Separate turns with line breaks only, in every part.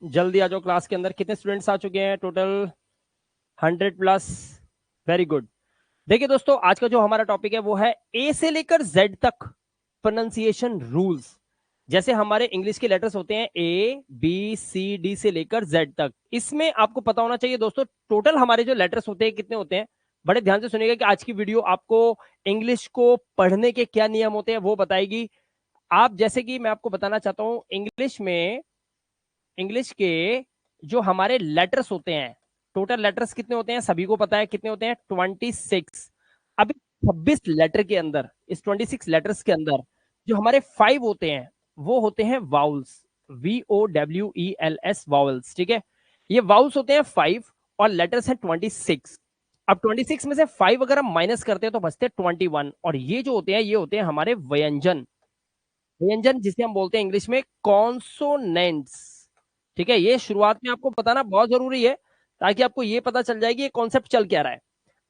जल्दी आ जाओ क्लास के अंदर। कितने स्टूडेंट्स आ चुके हैं टोटल? 100+। Very good. देखिए दोस्तों, आज का जो हमारा टॉपिक है वो है ए से लेकर जेड तक प्रोनाउंसिएशन रूल्स। जैसे हमारे इंग्लिश के लेटर्स होते हैं ए बी सी डी से लेकर जेड तक। इसमें आपको पता होना चाहिए दोस्तों, टोटल हमारे जो लेटर्स होते हैं कितने होते हैं। बड़े ध्यान से सुनिएगा कि आज की वीडियो आपको इंग्लिश को पढ़ने के क्या नियम होते हैं वो बताएगी। आप जैसे कि मैं आपको बताना चाहता हूं, इंग्लिश के जो हमारे लेटर्स होते हैं, टोटल लेटर्स कितने होते हैं सभी को पता है, कितने होते हैं? 26। अभी 26 लेटर के अंदर, इस 26 लेटर्स के अंदर जो हमारे 5 होते हैं वो होते हैं वाउल्स। VOWELS vowels. ठीक है, ये वाउल्स होते हैं 5 और लेटर्स हैं 26। अब 26 में से 5 अगर हम माइनस करते हैं तो बचते हैं 21। और ये जो होते हैं ये होते हैं हमारे व्यंजन। व्यंजन जिसे हम बोलते हैं इंग्लिश में कॉन्सोनेंट्स। ठीक है, ये शुरुआत में आपको बताना बहुत जरूरी है ताकि आपको ये पता चल जाए कि ये कॉन्सेप्ट चल क्या रहा है।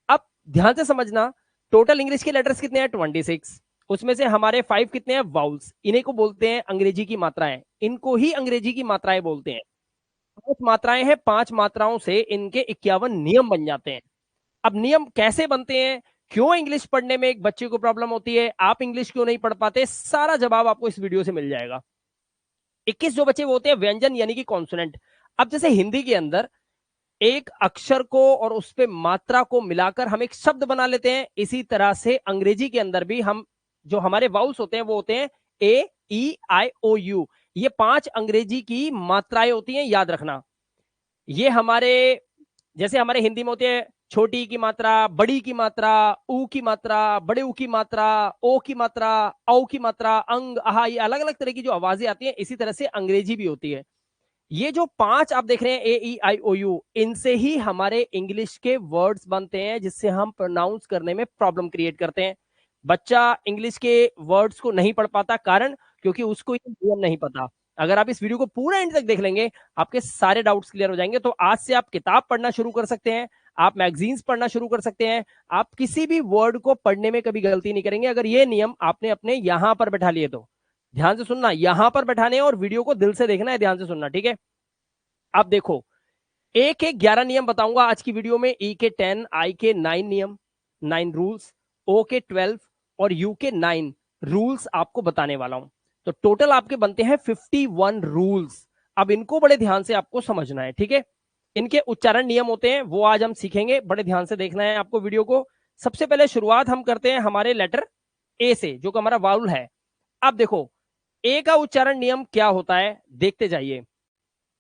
अब ध्यान से समझना, टोटल इंग्लिश के लेटर्स कितने हैं? 26। उसमें से हमारे 5 कितने हैं? वाउल्स। इन्हीं को बोलते हैं अंग्रेजी की मात्राएं, इनको ही अंग्रेजी की मात्राएं बोलते हैं। 5 मात्राएं हैं, 5 मात्राओं से इनके 51 नियम बन जाते हैं। अब नियम कैसे बनते हैं, क्यों इंग्लिश पढ़ने में एक बच्चे को प्रॉब्लम होती है, आप इंग्लिश क्यों नहीं पढ़ पाते, सारा जवाब आपको इस वीडियो से मिल जाएगा। 21 जो बचे वो होते हैं व्यंजन यानी कि कॉन्सोनेंट। अब जैसे हिंदी के अंदर एक अक्षर को और उस पे मात्रा को मिलाकर हम एक शब्द बना लेते हैं, इसी तरह से अंग्रेजी के अंदर भी हम जो हमारे वाउल्स होते हैं वो होते हैं AEIOU। ये 5 अंग्रेजी की मात्राएं होती हैं, याद रखना। ये हमारे जैसे हमारे हिंदी में होते हैं छोटी की मात्रा, बड़ी की मात्रा, ऊ की मात्रा, बड़े ऊ की मात्रा, ओ की मात्रा, औ की मात्रा, अंग, आहा, ये अलग अलग तरह की जो आवाजें आती हैं, इसी तरह से अंग्रेजी भी होती है। ये जो 5 आप देख रहे हैं AEIOU, इनसे ही हमारे इंग्लिश के वर्ड्स बनते हैं जिससे हम प्रोनाउंस करने में प्रॉब्लम क्रिएट करते हैं। बच्चा इंग्लिश के वर्ड्स को नहीं पढ़ पाता, कारण क्योंकि उसको ये नियम नहीं पता। अगर आप इस वीडियो को पूरा एंड तक देख लेंगे आपके सारे डाउट्स क्लियर हो जाएंगे। तो आज से आप किताब पढ़ना शुरू कर सकते हैं, आप मैगजीन्स पढ़ना शुरू कर सकते हैं, आप किसी भी वर्ड को पढ़ने में कभी गलती नहीं करेंगे अगर ये नियम आपने अपने यहां पर बैठा लिए तो। ध्यान से सुनना, यहां पर बैठाने और वीडियो को दिल से देखना है, ध्यान से सुनना, ठीक है। अब देखो, ए के 11 नियम बताऊंगा आज की वीडियो में, ई के 10, आई के 9 नियम, 9 रूल्स, ओ के 12 और यू के 9 रूल्स आपको बताने वाला हूं। तो टोटल आपके बनते हैं 51 रूल्स। अब इनको बड़े ध्यान से आपको समझना है, ठीक है। इनके उच्चारण नियम होते हैं वो आज हम सीखेंगे, बड़े ध्यान से देखना है आपको वीडियो को। सबसे पहले शुरुआत हम करते हैं हमारे लेटर ए से, जो कि हमारा वाउल है। अब देखो, ए का उच्चारण नियम क्या होता है, देखते जाइए।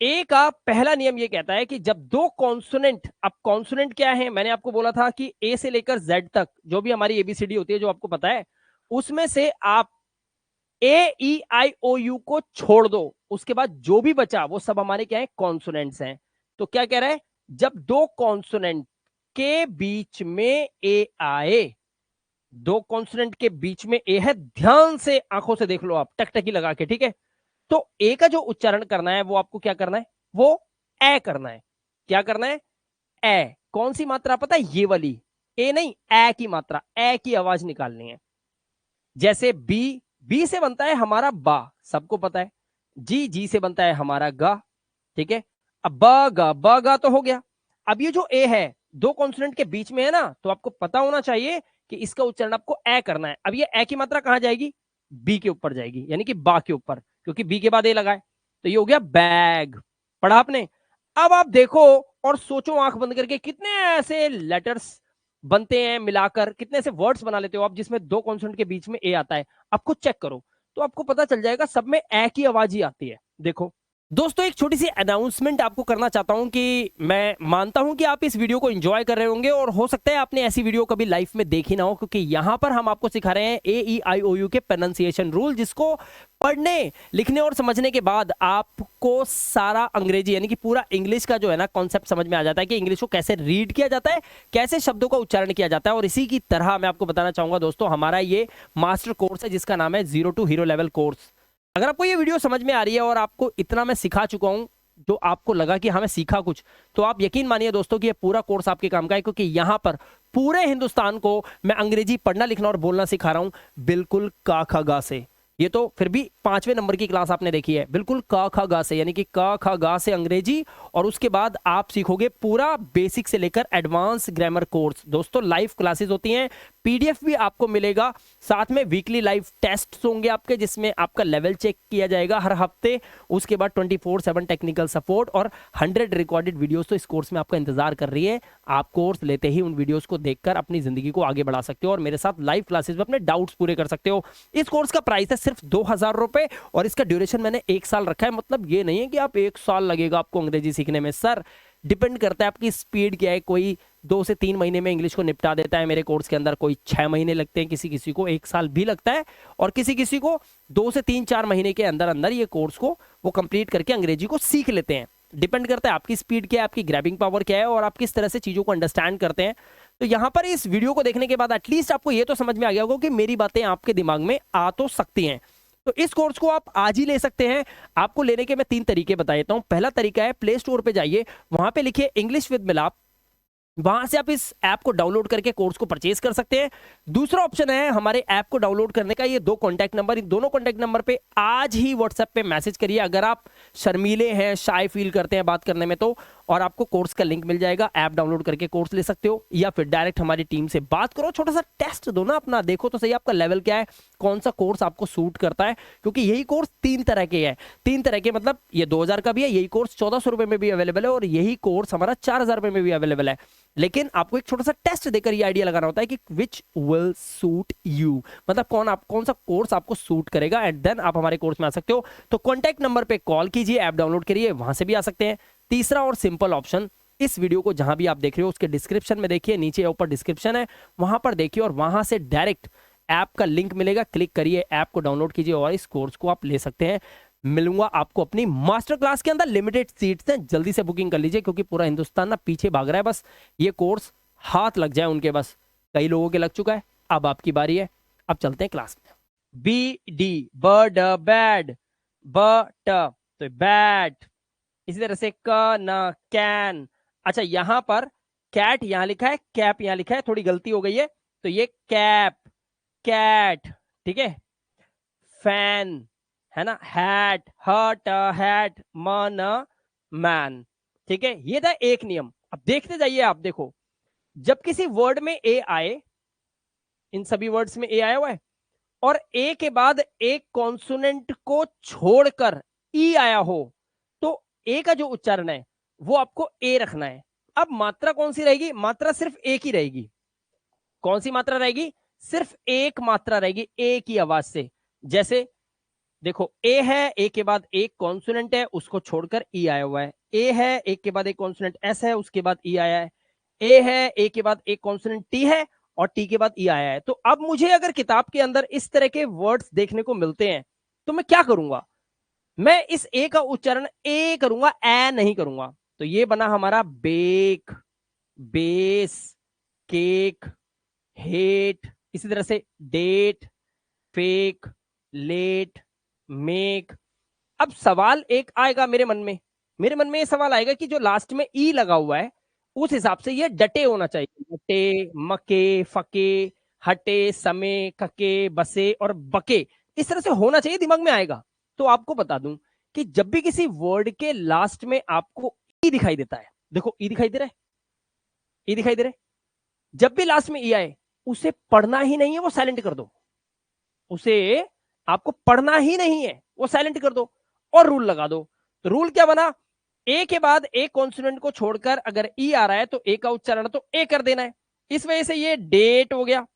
ए का पहला नियम ये कहता है कि जब दो कॉन्सोनेंट, अब कॉन्सोनेंट क्या है, मैंने आपको बोला था कि ए से लेकर जेड तक जो भी हमारी एबीसीडी होती है जो आपको पता है, उसमें से आप AEIOU को छोड़ दो, उसके बाद जो भी बचा वो सब हमारे क्या है? कॉन्सोनेंट्स हैं। तो क्या कह रहा है, जब दो कॉन्सोनेंट के बीच में ए आए, दो कॉन्सोनेंट के बीच में ए है, ध्यान से आंखों से देख लो आप टकटकी लगा के, ठीक है। तो ए का जो उच्चारण करना है वो आपको क्या करना है? वो ए करना है। क्या करना है? ए। कौन सी मात्रा पता है? ये वाली, ए नहीं, ए की मात्रा, ए की आवाज निकालनी है। जैसे बी, बी से बनता है हमारा बा, सबको पता है। जी, जी से बनता है हमारा गा, ठीक है। अब ब गा तो हो गया। अब ये जो ए है दो कॉन्सोनेंट के बीच में है ना, तो आपको पता होना चाहिए कि इसका उच्चारण आपको ए करना है। अब ये ए की मात्रा कहां जाएगी? बी के ऊपर जाएगी, यानी कि बा के ऊपर, क्योंकि बी के बाद ए लगा है। तो ये हो गया बैग, पढ़ा आपने। अब आप देखो और सोचो आंख बंद करके, कितने ऐसे लेटर्स बनते हैं मिलाकर, कितने ऐसे वर्ड्स बना लेते हो आप जिसमें दो कॉन्सोनेंट के बीच में ए आता है। आप खुद चेक करो तो आपको पता चल जाएगा सब में ए की आवाज ही आती है। देखो दोस्तों, एक छोटी सी अनाउंसमेंट आपको करना चाहता हूं कि मैं मानता हूं कि आप इस वीडियो को एंजॉय कर रहे होंगे और हो सकता है आपने ऐसी वीडियो कभी लाइफ में देखी ना हो, क्योंकि यहां पर हम आपको सिखा रहे हैं AEIOU के प्रोनाउंसिएशन रूल, जिसको पढ़ने लिखने और समझने के बाद आपको सारा अंग्रेजी यानी कि पूरा इंग्लिश का जो है ना कॉन्सेप्ट समझ में आ जाता है कि इंग्लिश को कैसे रीड किया जाता है, कैसे शब्दों का उच्चारण किया जाता है। और इसी की तरह मैं आपको बताना चाहूंगा दोस्तों, हमारा ये मास्टर कोर्स है जिसका नाम है 0 to हीरो लेवल कोर्स। अगर आपको ये वीडियो समझ में आ रही है और आपको इतना मैं सिखा चुका हूं, जो आपको लगा कि हाँ मैं सीखा कुछ, तो आप यकीन मानिए दोस्तों कि ये पूरा कोर्स आपके काम का है, क्योंकि यहां पर पूरे हिंदुस्तान को मैं अंग्रेजी पढ़ना लिखना और बोलना सिखा रहा हूं, बिल्कुल का ख गा से। ये तो फिर भी 5वें नंबर की क्लास आपने देखी है, बिल्कुल क ख ग से, यानी कि क ख ग से अंग्रेजी, और उसके बाद आप सीखोगे पूरा बेसिक से लेकर एडवांस ग्रामर कोर्स। दोस्तों लाइव क्लासेस होती हैं, पीडीएफ भी आपको मिलेगा, साथ में वीकली लाइव टेस्ट होंगे आपके, जिसमें आपका लेवल चेक किया जाएगा हर हफ्ते। उसके बाद 24/7 टेक्निकल सपोर्ट और 100 रिकॉर्डेड वीडियोस तो इस कोर्स में आपका इंतजार कर रही है। आप कोर्स लेते ही उन वीडियोस को देखकर अपनी जिंदगी को आगे बढ़ा सकते हो और मेरे साथ लाइव क्लासेस में अपने डाउट्स पूरे कर सकते हो। इस कोर्स का प्राइस है सिर्फ 2000 रुपए और इसका ड्यूरेशन मैंने 1 साल रखा है। मतलब ये नहीं है कि आप 1 साल लगेगा आपको अंग्रेजी सीखने में, सर डिपेंड करता है आपकी स्पीड क्या है। कोई 2 से 3 महीने में इंग्लिश को निपटा देता है मेरे कोर्स के अंदर, कोई 6 महीने लगते हैं, किसी किसी को 1 साल भी लगता है, और किसी किसी को 2 से 3-4 महीने के अंदर अंदर ये कोर्स को वो कंप्लीट करके अंग्रेजी को सीख लेते हैं। डिपेंड करता है आपकी स्पीड क्या है, आपकी ग्रैबिंग पावर क्या है, और आप किस तरह से चीजों को अंडरस्टैंड करते हैं। तो यहां पर इस वीडियो को देखने के बाद एटलीस्ट आपको ये तो समझ में आ गया होगा कि मेरी बातें आपके दिमाग में आ तो सकती हैं। तो इस कोर्स को आप आज ही ले सकते हैं। आपको लेने के मैं 3 तरीके बता देता हूं। पहला तरीका है, प्ले स्टोर पे जाइए, वहां पे लिखिए इंग्लिश विद मिलाप, वहां से आप इस ऐप को डाउनलोड करके कोर्स को परचेज कर सकते हैं। दूसरा ऑप्शन है हमारे ऐप को डाउनलोड करने का, ये 2 कॉन्टैक्ट नंबर, इन दोनों कॉन्टैक्ट नंबर पे आज ही व्हाट्सएप पे मैसेज करिए अगर आप शर्मीले हैं, शाय फील करते हैं बात करने में, तो और आपको कोर्स का लिंक मिल जाएगा। ऐप डाउनलोड करके कोर्स ले सकते हो, या फिर डायरेक्ट हमारी टीम से बात करो, छोटा सा टेस्ट दो ना अपना, देखो तो सही आपका लेवल क्या है, कौन सा कोर्स आपको सूट करता है। क्योंकि यही कोर्स 3 तरह के है, 3 तरह के, मतलब ये 2000 का भी है, यही कोर्स 1400 रुपए में भी अवेलेबल है, और यही कोर्स हमारा 4000 रुपए में भी अवेलेबल है। लेकिन आपको एक छोटा सा टेस्ट देकर ये आइडिया लगाना होता है कि विच विल सूट यू, मतलब कौन सा कोर्स आपको सूट करेगा, एंड देन आप हमारे कोर्स में आ सकते हो। तो कॉन्टैक्ट नंबर पे कॉल कीजिए, ऐप डाउनलोड करिए, वहां से भी आ सकते हैं। तीसरा और सिंपल ऑप्शन, इस वीडियो को जहां भी आप देख रहे हो उसके डिस्क्रिप्शन में देखिए, नीचे ऊपर डिस्क्रिप्शन है, वहां पर देखिए, और वहां से डायरेक्ट ऐप का लिंक मिलेगा, क्लिक करिए, ऐप को डाउनलोड कीजिए और इस कोर्स को आप ले सकते हैं। मिलूंगा आपको अपनी मास्टर क्लास के अंदर, लिमिटेड सीट्स हैं, जल्दी से बुकिंग कर लीजिए, क्योंकि पूरा हिंदुस्तान ना पीछे भाग रहा है, बस ये कोर्स हाथ लग जाए उनके, बस कई लोगों के लग चुका है, अब आपकी बारी है। अब चलते हैं क्लास में। BD बर्ड, बैड, बट तो बैट, इसी तरह से क न कैन। अच्छा यहां पर कैट यहां लिखा है, कैप यहां लिखा है, थोड़ी गलती हो गई है, तो ये कैप, कैट, ठीक है। फैन है ना, हैट, हट, हैट, मन, मैन, ठीक है। ये था एक नियम। अब देखते जाइए आप, देखो जब किसी वर्ड में ए आए, इन सभी वर्ड्स में ए आया हुआ है, और ए के बाद एक कॉन्सोनेंट को छोड़कर ई आया हो, तो ए का जो उच्चारण है वो आपको ए रखना है। अब मात्रा कौन सी रहेगी, मात्रा सिर्फ एक ही रहेगी। कौन सी मात्रा रहेगी, सिर्फ एक मात्रा रहेगी ए की आवाज से। जैसे देखो ए है, ए के बाद एक कॉन्सोनेंट है, उसको छोड़कर ई आया हुआ है। ए है, एक के बाद एक कॉन्सोनेंट एस है, उसके बाद ई आया है। ए है, ए के बाद एक कॉन्सोनेंट टी है, और टी के बाद ई आया है। तो अब मुझे अगर किताब के अंदर इस तरह के वर्ड्स देखने को मिलते हैं, तो मैं क्या करूंगा, मैं इस ए का उच्चारण ए करूंगा, ए नहीं करूंगा। तो ये बना हमारा बेक, बेस, केक, हेट, इसी तरह से डेट, फेक, लेट, मेक। अब सवाल एक आएगा मेरे मन में, मेरे मन में ये सवाल आएगा कि जो लास्ट में ई लगा हुआ है, उस हिसाब से ये डटे होना चाहिए, डटे, मके, फके, हटे, समे, कके, बसे और बके, इस तरह से होना चाहिए, दिमाग में आएगा। तो आपको बता दूं कि जब भी किसी वर्ड के लास्ट में आपको ई दिखाई देता है, देखो ई दिखाई दे रहा है, ई दिखाई दे रहा है, जब भी लास्ट में ई आए, उसे पढ़ना ही नहीं है, वो साइलेंट कर दो, उसे आपको पढ़ना ही नहीं है, वो साइलेंट कर दो और रूल लगा दो। तो रूल क्या बना, ए के बाद एक कॉन्सोनेंट को छोड़कर अगर ई आ रहा है तो ए का उच्चारण तो ए कर देना है। इस वजह से ये डेट हो गया,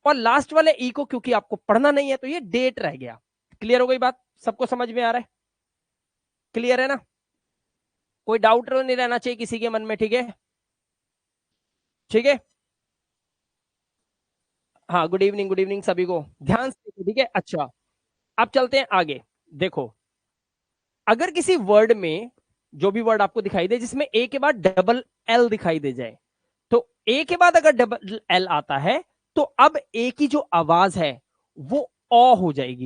और लास्ट वाले ई को क्योंकि आपको पढ़ना नहीं है तो ये डेट रह गया। क्लियर हो गई बात, सबको समझ में आ रहा है, क्लियर है ना, कोई डाउट नहीं रहना चाहिए किसी के मन में, ठीक है, ठीक है। हाँ गुड इवनिंग सभी को, ध्यान से, ठीक है। अच्छा अब चलते हैं आगे। देखो अगर किसी वर्ड में, जो भी वर्ड आपको दिखाई दे जिसमें ए के बाद डबल एल दिखाई दे जाए, तो ए के बाद अगर डबल एल आता है, तो अब ए की जो आवाज है वो ओ हो जाएगी।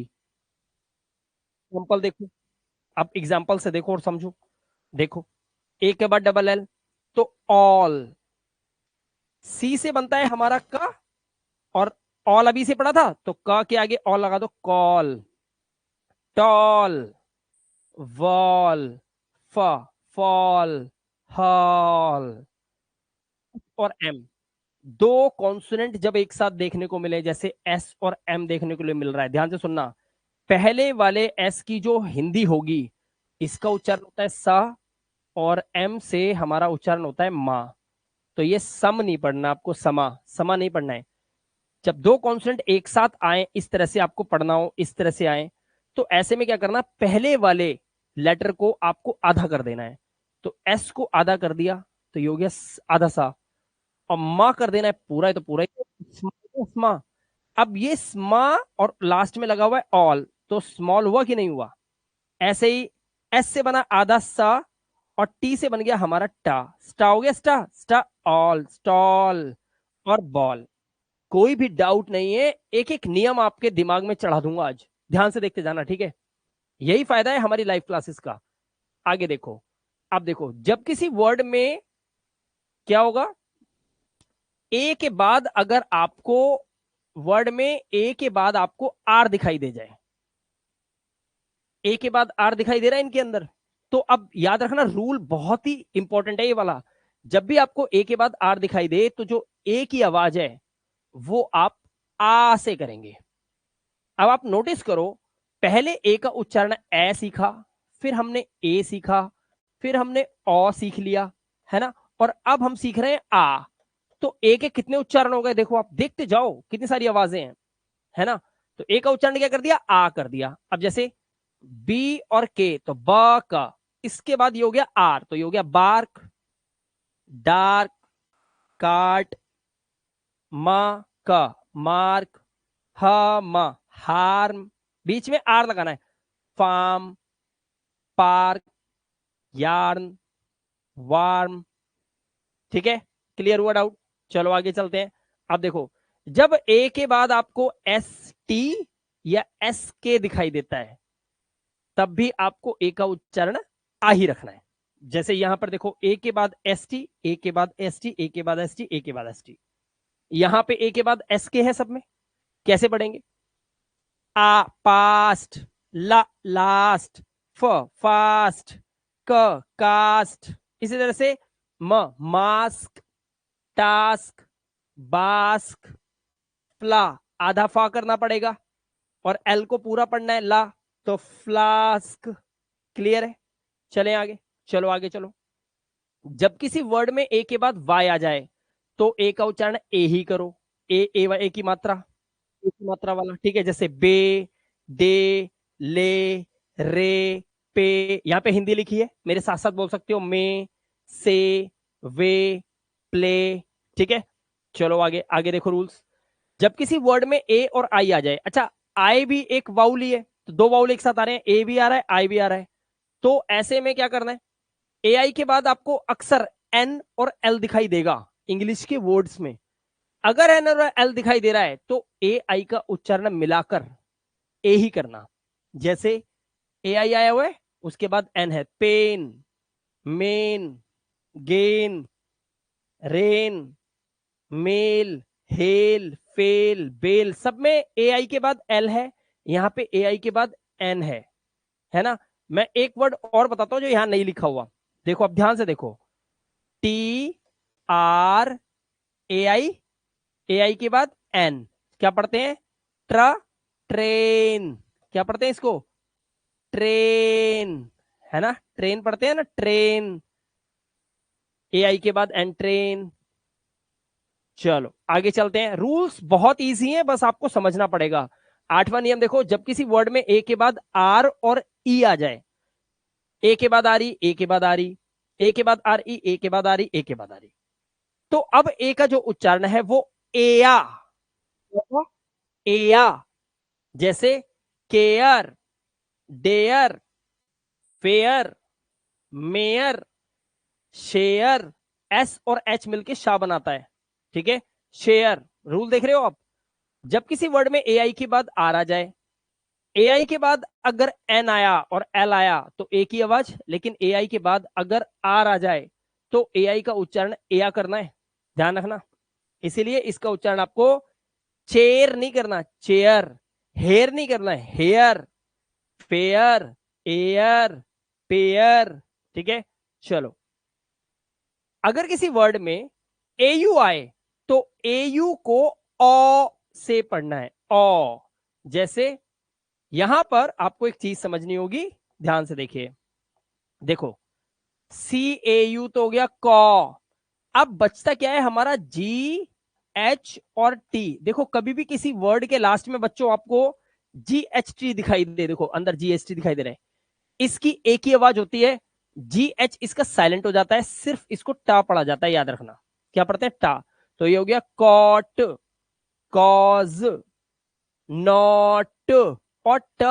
एग्जाम्पल देखो, अब एग्जाम्पल से देखो और समझो। देखो ए के बाद डबल एल, तो ऑल, सी से बनता है हमारा क, और ऑल अभी से पढ़ा था, तो क के आगे ऑल लगा दो, कॉल, टॉल, वॉल, फ, फॉल, हॉल और एम। दो कॉन्सोनेंट जब एक साथ देखने को मिले, जैसे एस और एम देखने को मिल रहा है, ध्यान से सुनना। पहले वाले एस की जो हिंदी होगी, इसका उच्चारण होता है सा, और एम से हमारा उच्चारण होता है मा। तो ये सम नहीं पढ़ना आपको, समा, समा नहीं पढ़ना है। जब दो कॉन्सोनेंट एक साथ आए, इस तरह से आपको पढ़ना हो, इस तरह से आए, तो ऐसे में क्या करना, पहले वाले लेटर को आपको आधा कर देना है। तो एस को आधा कर दिया तो ये हो गया आधा सा, और मा कर देना है पूरा है तो पूरा ही, स्मा। अब ये स्मा और लास्ट में लगा हुआ है ऑल, तो स्मॉल हुआ कि नहीं हुआ? ऐसे ही एस से बना आधा सा, और टी से बन गया हमारा टा, स्टा हो गया, स्टा, स्टा ऑल, स्टॉल और बॉल। कोई भी डाउट नहीं है, एक एक नियम आपके दिमाग में चढ़ा दूंगा आज, ध्यान से देखते जाना, ठीक है? यही फायदा है हमारी लाइव क्लासेस का। आगे देखो, अब देखो, जब किसी वर्ड में क्या होगा, ए के बाद अगर आपको वर्ड में ए के बाद आपको आर दिखाई दे जाए, ए के बाद आर दिखाई दे रहा है इनके अंदर, तो अब याद रखना, रूल बहुत ही इंपॉर्टेंट है ये वाला। जब भी आपको ए के बाद आर दिखाई दे, तो जो ए की आवाज है वो आप आ से करेंगे। अब आप नोटिस करो, पहले ए का उच्चारण ए सीखा, फिर हमने ए सीखा, फिर हमने ओ सीख लिया, है ना? और अब हम सीख रहे हैं आ। तो ए के कितने उच्चारण हो गए, देखो आप देखते जाओ कितनी सारी आवाजें हैं, है ना? तो ए का उच्चारण क्या कर दिया, आ कर दिया। अब जैसे बी और के, तो ब का, इसके बाद ये हो गया आर, तो ये हो गया बार्क, डार्क, काट, मा का, मार्क, ह म, हार्म, बीच में आर लगाना है, फार्म, पार्क, यार्न, वार्म। ठीक है, क्लियर हुआ डाउट? चलो आगे चलते हैं। अब देखो, जब ए के बाद आपको एस टी या एस के दिखाई देता है, तब भी आपको ए का उच्चारण आ ही रखना है। जैसे यहां पर देखो, ए के बाद एस टी, ए के बाद एस टी, ए के बाद एस टी, ए के बाद एस टी। यहां पे ए के बाद एस के है सब में, कैसे पढ़ेंगे? आ पास्ट, ला लास्ट, फ फास्ट, क कास्ट। इसी तरह से म मास्क, टास्क, बास्क, फ्ला आधा फा करना पड़ेगा, और एल को पूरा पढ़ना है, ला, तो फ्लास्क। क्लियर है? चलें आगे, चलो आगे चलो। जब किसी वर्ड में ए के बाद वाई आ जाए, तो ए का उच्चारण ए ही करो, ए की मात्रा, ए की मात्रा वाला, ठीक है? जैसे बे, दे, ले, रे, पे। यहां पे हिंदी लिखी है, मेरे साथ साथ बोल सकते हो, में, से, वे, प्ले। ठीक है, चलो आगे, आगे देखो रूल्स। जब किसी वर्ड में ए और आई आ जाए, अच्छा, आई भी एक वाउल ही है, तो दो वाउल एक साथ आ रहे हैं, ए भी आ रहा है, आई भी आ रहा है, तो ऐसे में क्या करना है, ए आई के बाद आपको अक्सर एन और एल दिखाई देगा इंग्लिश के वर्ड्स में। अगर एन और एल दिखाई दे रहा है, तो ए आई का उच्चारण मिलाकर ए ही करना। जैसे ए आई आया हुआ है, उसके बाद एन है, pen, men, gain, rain, male, hail, fail, bell, सब में ए आई के बाद एल है, यहां पे ए आई के बाद एन है ना? मैं एक वर्ड और बताता हूं जो यहां नहीं लिखा हुआ, देखो अब ध्यान से देखो, टी आर ए आई के बाद एन, क्या पढ़ते हैं? ट्रा, ट्रेन। क्या पढ़ते हैं इसको? ट्रेन, है ना? ट्रेन पढ़ते हैं ना, ट्रेन। ए आई के बाद एन, ट्रेन। चलो आगे चलते हैं, रूल्स बहुत इजी हैं, बस आपको समझना पड़ेगा। आठवां नियम देखो, जब किसी वर्ड में ए के बाद आर और ई आ जाए, ए के बाद आ रही, ए के बाद आ रही, ए के बाद आर ई, ए के बाद आ रही, ए के बाद आ रही, तो अब ए का जो उच्चारण है वो एया, एया। जैसे care, dare, fair, mayor, share, S और एच मिलके शाह बनाता है, ठीक है? शेयर। रूल देख रहे हो आप, जब किसी वर्ड में ए आई के बाद आर आ जाए, ए आई के बाद अगर एन आया और एल आया तो ए की आवाज, लेकिन ए आई के बाद अगर आर आ जाए तो ए आई का उच्चारण एया करना है, ध्यान रखना। इसीलिए इसका उच्चारण आपको चेयर नहीं करना, चेयर, हेयर नहीं करना है, हेयर, फेयर, एयर, पेयर, ठीक है। चलो, अगर किसी वर्ड में एयू आए तो एयू को ओ से पढ़ना है, ओ। जैसे यहां पर आपको एक चीज समझनी होगी, ध्यान से देखिए। देखो, सी ए यू तो हो गया कॉ, अब बचता क्या है हमारा, जी एच और टी। देखो, कभी भी किसी वर्ड के लास्ट में बच्चों आपको जी एच टी दिखाई दे, देखो अंदर जी एच टी दिखाई दे रहा है, इसकी एक ही आवाज होती है, जी एच इसका साइलेंट हो जाता है, सिर्फ इसको टा पढ़ा जाता है, याद रखना। क्या पढ़ते हैं, टा। तो ये हो गया कॉट, कॉज, नॉट, और ट,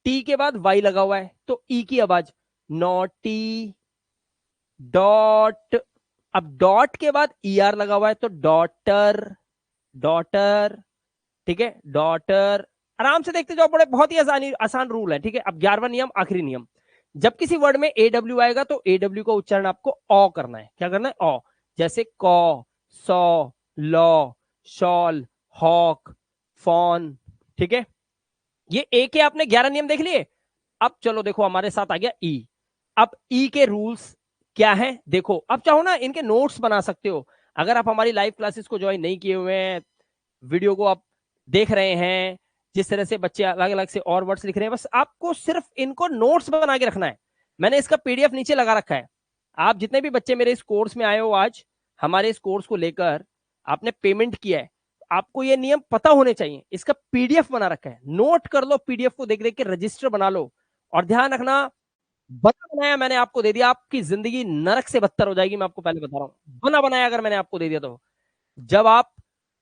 टी के बाद वाई लगा हुआ है तो ई की आवाज, नॉटी, डॉट। अब डॉट के बाद ई आर लगा हुआ है तो डॉटर, डॉटर, ठीक है, डॉटर। आराम से देखते जाओ, बड़े बहुत ही आसान रूल है, ठीक है। अब 11वां नियम, आखिरी नियम, जब किसी वर्ड में ए डब्ल्यू आएगा तो ए डब्ल्यू का उच्चारण आपको ओ करना है। क्या करना है, ओ। जैसे कॉ, सौ, लॉ, शॉल, हॉक, फॉन, ठीक है। ये ए के आपने 11 नियम देख लिए। अब चलो देखो, हमारे साथ आ गया ई। अब ई के रूल्स क्या है, देखो। अब चाहो ना इनके नोट्स बना सकते हो, अगर आप हमारी लाइव क्लासेस को ज्वाइन नहीं किए हुए हैं, वीडियो को आप देख रहे हैं, जिस तरह से बच्चे अलग अलग से और वर्ड्स लिख रहे हैं, बस आपको सिर्फ इनको नोट्स बना के रखना है। मैंने इसका पीडीएफ नीचे लगा रखा है। आप जितने भी बच्चे मेरे इस कोर्स में आए हो आज, हमारे इस कोर्स को लेकर आपने पेमेंट किया है, आपको ये नियम पता होने चाहिए। इसका पीडीएफ बना रखा है, नोट कर लो, पीडीएफ को देख देख के रजिस्टर बना लो। और ध्यान रखना, बना बनाया मैंने आपको दे दिया, आपकी जिंदगी नरक से बदतर हो जाएगी, मैं आपको पहले बता रहा हूं। बना बनाया अगर मैंने आपको दे दिया तो, जब आप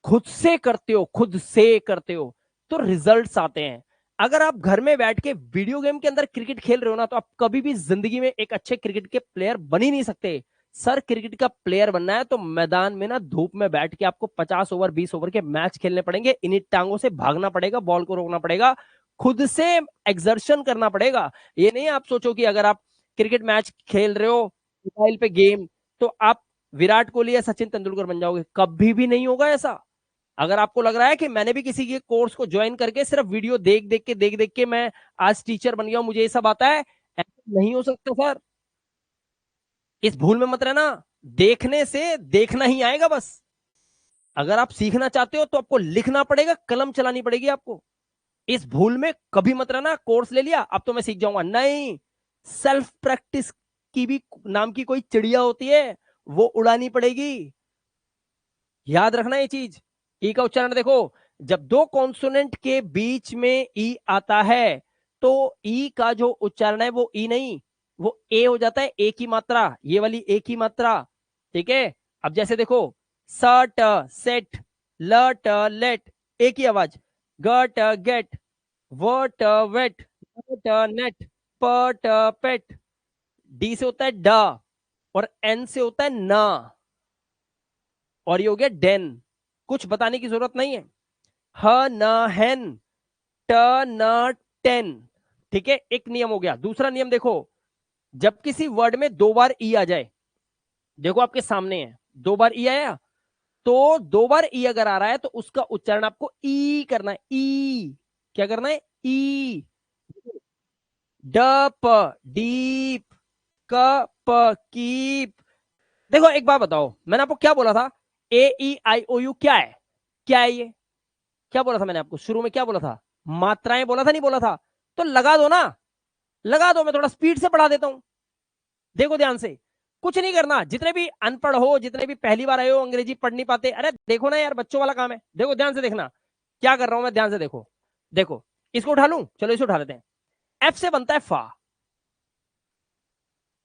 खुद से करते हो, खुद से करते हो तो रिजल्ट्स आते हैं। अगर आप घर में बैठ के वीडियो गेम के अंदर क्रिकेट खेल रहे हो ना, तो आप कभी भी जिंदगी में एक अच्छे क्रिकेट के प्लेयर बन ही नहीं सकते। सर, क्रिकेट का प्लेयर बनना है तो मैदान में ना धूप में बैठ के आपको 50 ओवर 20 ओवर के मैच खेलने पड़ेंगे, इन्हीं टांगों से भागना पड़ेगा, बॉल को रोकना पड़ेगा, खुद से एक्सर्शन करना पड़ेगा। ये नहीं आप सोचो कि अगर आप क्रिकेट मैच खेल रहे हो मोबाइल पे गेम, तो आप विराट कोहली या सचिन तेंदुलकर बन जाओगे, कभी भी नहीं होगा ऐसा। अगर आपको लग रहा है कि मैंने भी किसी के कोर्स को ज्वाइन करके सिर्फ वीडियो देख देख के मैं आज टीचर बन गया, मुझे ये सब आता है, ऐसा नहीं हो सकता सर। इस भूल में मत रहना, देखने से देखना ही आएगा बस। अगर आप सीखना चाहते हो तो आपको लिखना पड़ेगा, कलम चलानी पड़ेगी आपको। इस भूल में कभी मत रहना, कोर्स ले लिया अब तो मैं सीख जाऊंगा, नहीं। सेल्फ प्रैक्टिस की भी नाम की कोई चिड़िया होती है, वो उड़ानी पड़ेगी। याद रखना ये चीज। ई का उच्चारण देखो, जब दो कॉन्सोनेंट के बीच में ई आता है तो ई का जो उच्चारण है वो ई नहीं, वो ए हो जाता है, ए की मात्रा, ये वाली ए की मात्रा, ठीक है। अब जैसे देखो, सट, सेट, लट, लेट, ए की आवाज, gut, get, what, wet, nut, net, putt, pet. D से होता है ड, और एन से होता है ना, और ये हो गया डेन। कुछ बताने की जरूरत नहीं है। ह न हेन, ट न टेन, ठीक है। एक नियम हो गया। दूसरा नियम देखो, जब किसी वर्ड में दो बार ई आ जाए, देखो आपके सामने है, दो बार ई आया, तो दो बार ई अगर आ रहा है तो उसका उच्चारण आपको ई करना है, ई। क्या करना है, ई। डप, डीप, कप, कीप। देखो एक बात बताओ, मैंने आपको क्या बोला था, ए ई आई ओ यू क्या है, क्या है ये, क्या बोला था मैंने आपको शुरू में, क्या बोला था, मात्राएं बोला था, नहीं बोला था। तो लगा दो ना, लगा दो, मैं थोड़ा स्पीड से पढ़ा देता हूं। देखो ध्यान से, कुछ नहीं करना, जितने भी अनपढ़ हो, जितने भी पहली बार आए हो, अंग्रेजी पढ़ नहीं पाते, अरे देखो ना यार, बच्चों वाला काम है। देखो ध्यान से देखना, क्या कर रहा हूं मैं, ध्यान से देखो। देखो, इसको उठा लूं, चलो इसे उठा लेते हैं। एफ से बनता है फा,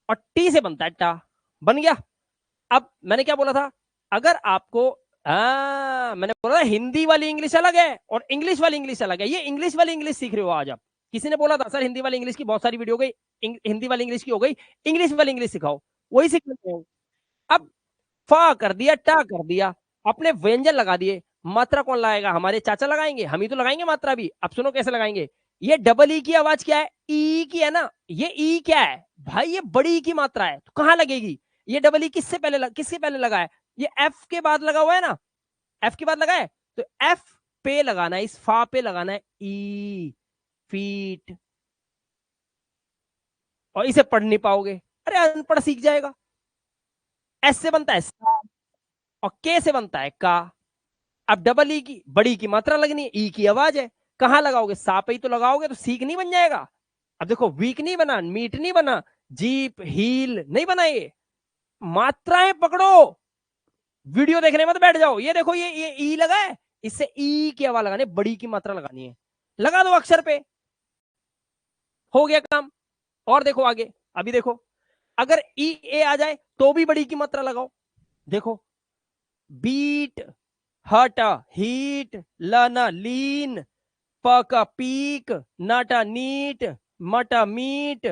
और टी से बनता है टा, बन गया। अब मैंने क्या बोला था, अगर आपको मैंने बोला था हिंदी वाली इंग्लिश अलग है और इंग्लिश वाली इंग्लिश अलग है, ये इंग्लिश वाली इंग्लिश सीख रहे हो आज आप। किसी ने बोला था सर हिंदी वाली इंग्लिश की बहुत सारी वीडियो हो गई, हिंदी वाली इंग्लिश की हो गई, इंग्लिश वाली इंग्लिश सिखाओ, वही सीख लेते हो। अब फा कर दिया, टा कर दिया, अपने व्यंजन लगा दिए, मात्रा कौन लगाएगा, हमारे चाचा लगाएंगे, हम ही तो लगाएंगे मात्रा भी। अब सुनो कैसे लगाएंगे, ये डबल ई की आवाज क्या है, ई की है ना, ये ई क्या है भाई, ये बड़ी ई की मात्रा है, तो कहां लगेगी, ये डबल ई किससे पहले लगा है, ये एफ के बाद लगा हुआ है ना, एफ के बाद लगा है, तो एफ पे लगाना है, इस फा पे लगाना है ई, फीट, और इसे पढ़ नहीं पाओगे, अरे अनपढ़ सीख जाएगा। एस से बनता है सा, और के से बनता है का। अब डबल ई की बड़ी की मात्रा लगनी है, ई की आवाज है, कहां लगाओगे, सा पे ही तो लगाओगे, तो सीख नहीं बन जाएगा। अब देखो वीक नहीं बना, मीट नहीं बना, जीप हील नहीं बना, ये मात्राएं पकड़ो, वीडियो देखने मत बैठ जाओ। ये देखो ये ई लगा है, इससे ई की आवाज लगानी, बड़ी की मात्रा लगानी है, लगा दो अक्षर पे, हो गया काम। और देखो आगे, अभी देखो अगर ई ए आ जाए तो भी बड़ी की मात्रा लगाओ। देखो बीट, हट, हीट, लना लीन, पका पीक, नाटा नीट, मटा मीट,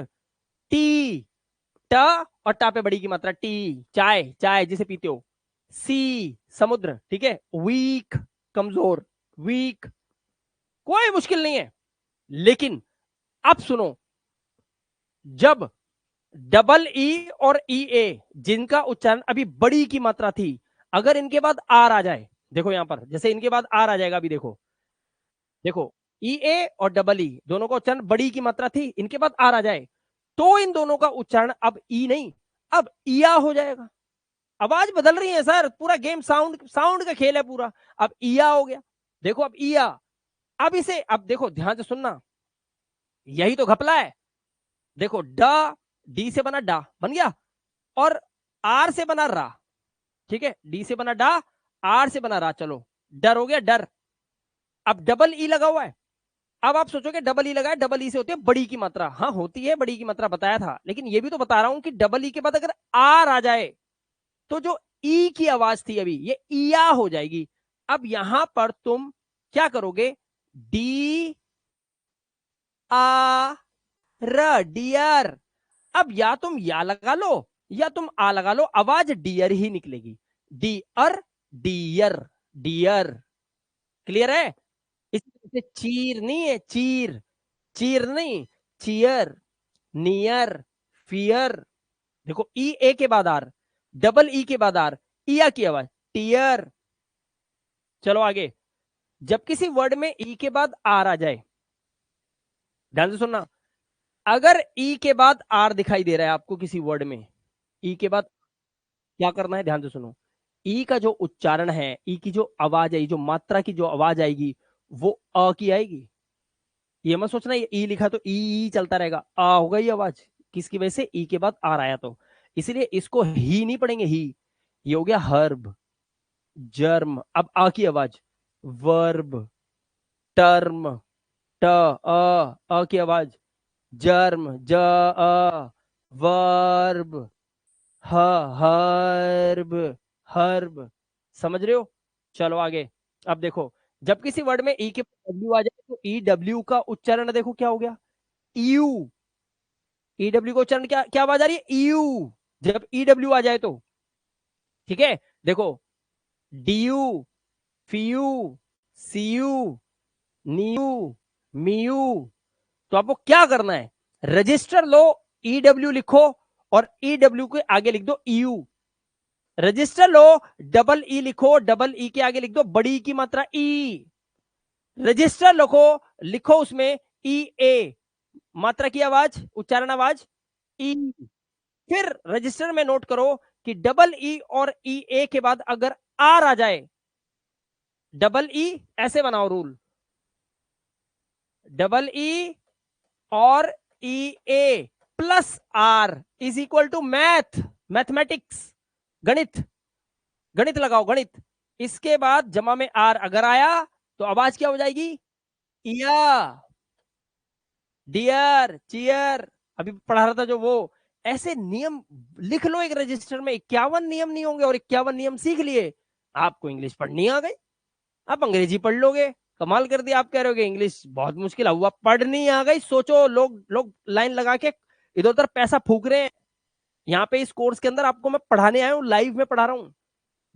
टी, ट और टा पे बड़ी की मात्रा टी, चाय, चाय जिसे पीते हो, सी समुद्र, ठीक है, वीक कमजोर, वीक, कोई मुश्किल नहीं है। लेकिन अब सुनो, जब डबल ई और ई ए जिनका उच्चारण अभी बड़ी की मात्रा थी, अगर इनके बाद आर आ जाए, देखो यहां पर जैसे इनके बाद आर आ जाएगा, अभी देखो, देखो ई ए और डबल ई दोनों का उच्चारण बड़ी की मात्रा थी, इनके बाद आर आ जाए, तो इन दोनों का उच्चारण अब ई नहीं, अब इया हो जाएगा। आवाज बदल रही है सर, पूरा गेम साउंड साउंड का खेल है पूरा। अब इया हो गया, देखो अब इया। अब इसे, अब देखो ध्यान से सुनना, यही तो घपला है। देखो ड, डी से बना डा बन गया, और आर से बना रा, ठीक है, डी से बना डा, आर से बना रा, चलो डर हो गया डर। अब डबल ई लगा हुआ है, अब आप सोचोगे डबल ई लगा है, डबल ई से होती है बड़ी की मात्रा, हाँ होती है बड़ी की मात्रा, बताया था, लेकिन ये भी तो बता रहा हूं कि डबल ई के बाद अगर आर आ जाए तो जो ई की आवाज थी अभी, ये इया हो जाएगी। अब यहां पर तुम क्या करोगे, डी आ र, डियर। अब या तुम या लगा लो या तुम आ लगा लो, आवाज डियर ही निकलेगी, डियर, डियर, डियर, क्लियर है। इससे चीर नहीं है, चीर, चीर नहीं, चीयर, नियर, फियर। देखो ई ए के बाद आर, डबल ई के बाद आर, इया की आवाज टीयर। चलो आगे, जब किसी वर्ड में ई के बाद आर आ जाए, ध्यान से सुनना, अगर ई के बाद आर दिखाई दे रहा है आपको किसी वर्ड में, ई के बाद क्या करना है, ध्यान से सुनो, ई का जो उच्चारण है, ई की जो आवाज आई, जो मात्रा की जो आवाज आएगी, वो अ की आएगी। ये मत सोचना ये ई लिखा तो ई चलता रहेगा, आ होगा ये आवाज, किसकी वजह से, ई के बाद आर आया तो, इसलिए इसको ही नहीं पढ़ेंगे, ही, ये हो गया हर्ब, जर्म। अब आ की आवाज, वर्ब, टर्म, ट, अ की आवाज, जर्म, ज, वर्ब, ह, हर्ब, हर्ब, समझ रहे हो। चलो आगे, अब देखो, जब किसी वर्ड में ई के डब्ल्यू आ जाए तो ई डब्ल्यू का उच्चारण देखो क्या हो गया, यू, ई डब्ल्यू का उच्चारण क्या क्या आवाज आ रही है, यू, जब ई डब्ल्यू आ जाए तो, ठीक है, देखो डी यू, फीयू, सीयू, नीयू, मीयू। तो आपको क्या करना है, रजिस्टर लो, ईडब्ल्यू लिखो, और ईडब्ल्यू के आगे लिख दो ईयू, रजिस्टर लो, डबल ई लिखो, डबल ई के आगे लिख दो बड़ी की मात्रा ई, रजिस्टर लिखो, लिखो उसमें ई ए, मात्रा की आवाज, उच्चारण आवाज ई, फिर रजिस्टर में नोट करो कि डबल ई और ई ए के बाद अगर आर आ जाए, डबल ई ऐसे बनाओ रूल, डबल ई और E A plus R is equal to math, mathematics, गणित, गणित लगाओ गणित, इसके बाद जमा में आर अगर आया तो आवाज क्या हो जाएगी, इया, डियर, चियर। अभी पढ़ा रहा था जो वो, ऐसे नियम लिख लो एक रजिस्टर में, 51 नियम नहीं होंगे, और 51 नियम सीख लिए, आपको इंग्लिश पढ़नी आ गई, आप अंग्रेजी पढ़ लोगे, कमाल कर दिया। आप कह रहे हो इंग्लिश बहुत मुश्किल हुआ, पढ़नी आ गई, सोचो लोग लोग लाइन लगा के इधर उधर पैसा फूक रहे हैं, यहाँ पे इस कोर्स के अंदर आपको मैं पढ़ाने आया हूँ, लाइव में पढ़ा रहा हूँ,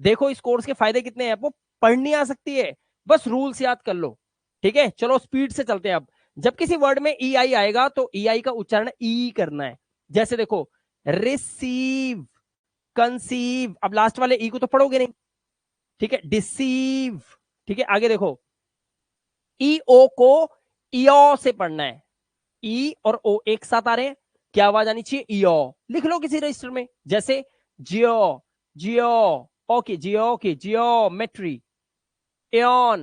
देखो इस कोर्स के फायदे कितने हैं, आपको पढ़नी आ सकती है, बस रूल्स याद कर लो, ठीक है। चलो स्पीड से चलते हैं अब, जब किसी वर्ड में ई आई आएगा तो ई आई का उच्चारण ई करना है, जैसे देखो रिसीव, कंसीव, अब लास्ट वाले ई को तो पढ़ोगे नहीं, ठीक है, डिसीव, ठीक है, आगे देखो ई ओ को ईओ से पढ़ना है, ई और ओ एक साथ आ रहे हैं, क्या आवाज आनी चाहिए? ईओ। लिख लो किसी रजिस्टर में, जैसे जियो, जियो, ओके जियोमेट्री, एन,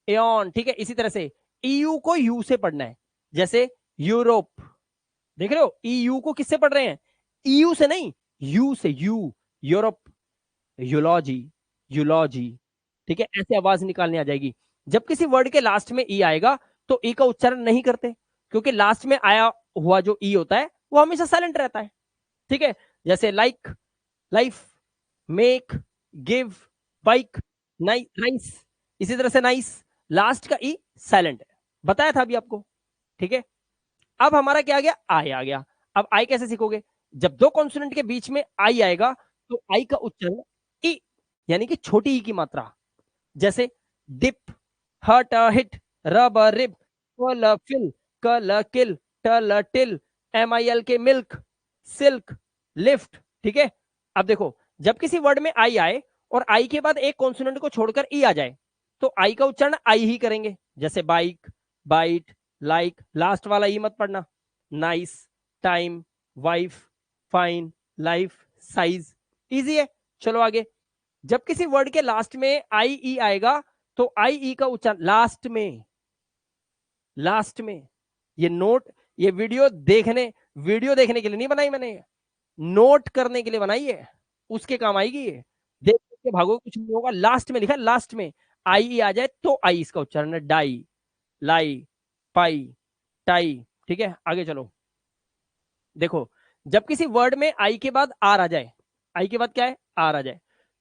एन, ठीक है। इसी तरह से ईयू को यू से पढ़ना है, जैसे यूरोप। देख रहे हो, ईयू को किससे पढ़ रहे हैं? ईयू से नहीं, यू से, यू, यूरोप, यूलॉजी, यूलॉजी, ठीक है। ऐसे आवाज निकालनी आ जाएगी। जब किसी वर्ड के लास्ट में ई आएगा तो ई का उच्चारण नहीं करते, क्योंकि लास्ट में आया हुआ जो ई होता है वो हमेशा साइलेंट रहता है, ठीक है। जैसे like, life, make, give, bike, nice. इसी तरह से नाइस, लास्ट का ई साइलेंट है, बताया था अभी आपको, ठीक है। अब हमारा क्या आ गया? आई आ गया। अब आई कैसे सीखोगे? जब दो कॉन्सोनेंट के बीच में आई आएगा तो आई का उच्चारण ई, यानी कि छोटी ई की मात्रा, जैसे डिप, हट, हिट, रब, रिप, फल, फिल, कल, किल, टल, टिल, MIL के मिल्क, सिल्क, लिफ्ट, ठीक है। अब देखो, जब किसी वर्ड में आई आए और आई के बाद एक कॉन्सोनेंट को छोड़कर ई आ जाए तो आई का उच्चारण आई ही करेंगे, जैसे बाइक, बाइट, लाइक, लास्ट वाला ई मत पढ़ना, nice, time, wife, fine, life, size. Easy है। चलो आगे। जब किसी वर्ड के लास्ट में आई ई आएगा तो आई ई का उच्चारण लास्ट में, लास्ट में। ये नोट, ये वीडियो देखने के लिए नहीं बनाई मैंने, नोट करने के लिए बनाई है, उसके काम आएगी ये। देख के भागो, कुछ नहीं होगा। लास्ट में लिखा है, लास्ट में आई ई आ जाए तो आई इसका उच्चारण है, डाई, लाई, पाई, टाई, ठीक है। आगे चलो। देखो, जब किसी वर्ड में आई के बाद आर आ जाए, आई के बाद क्या है? आर आ जाए,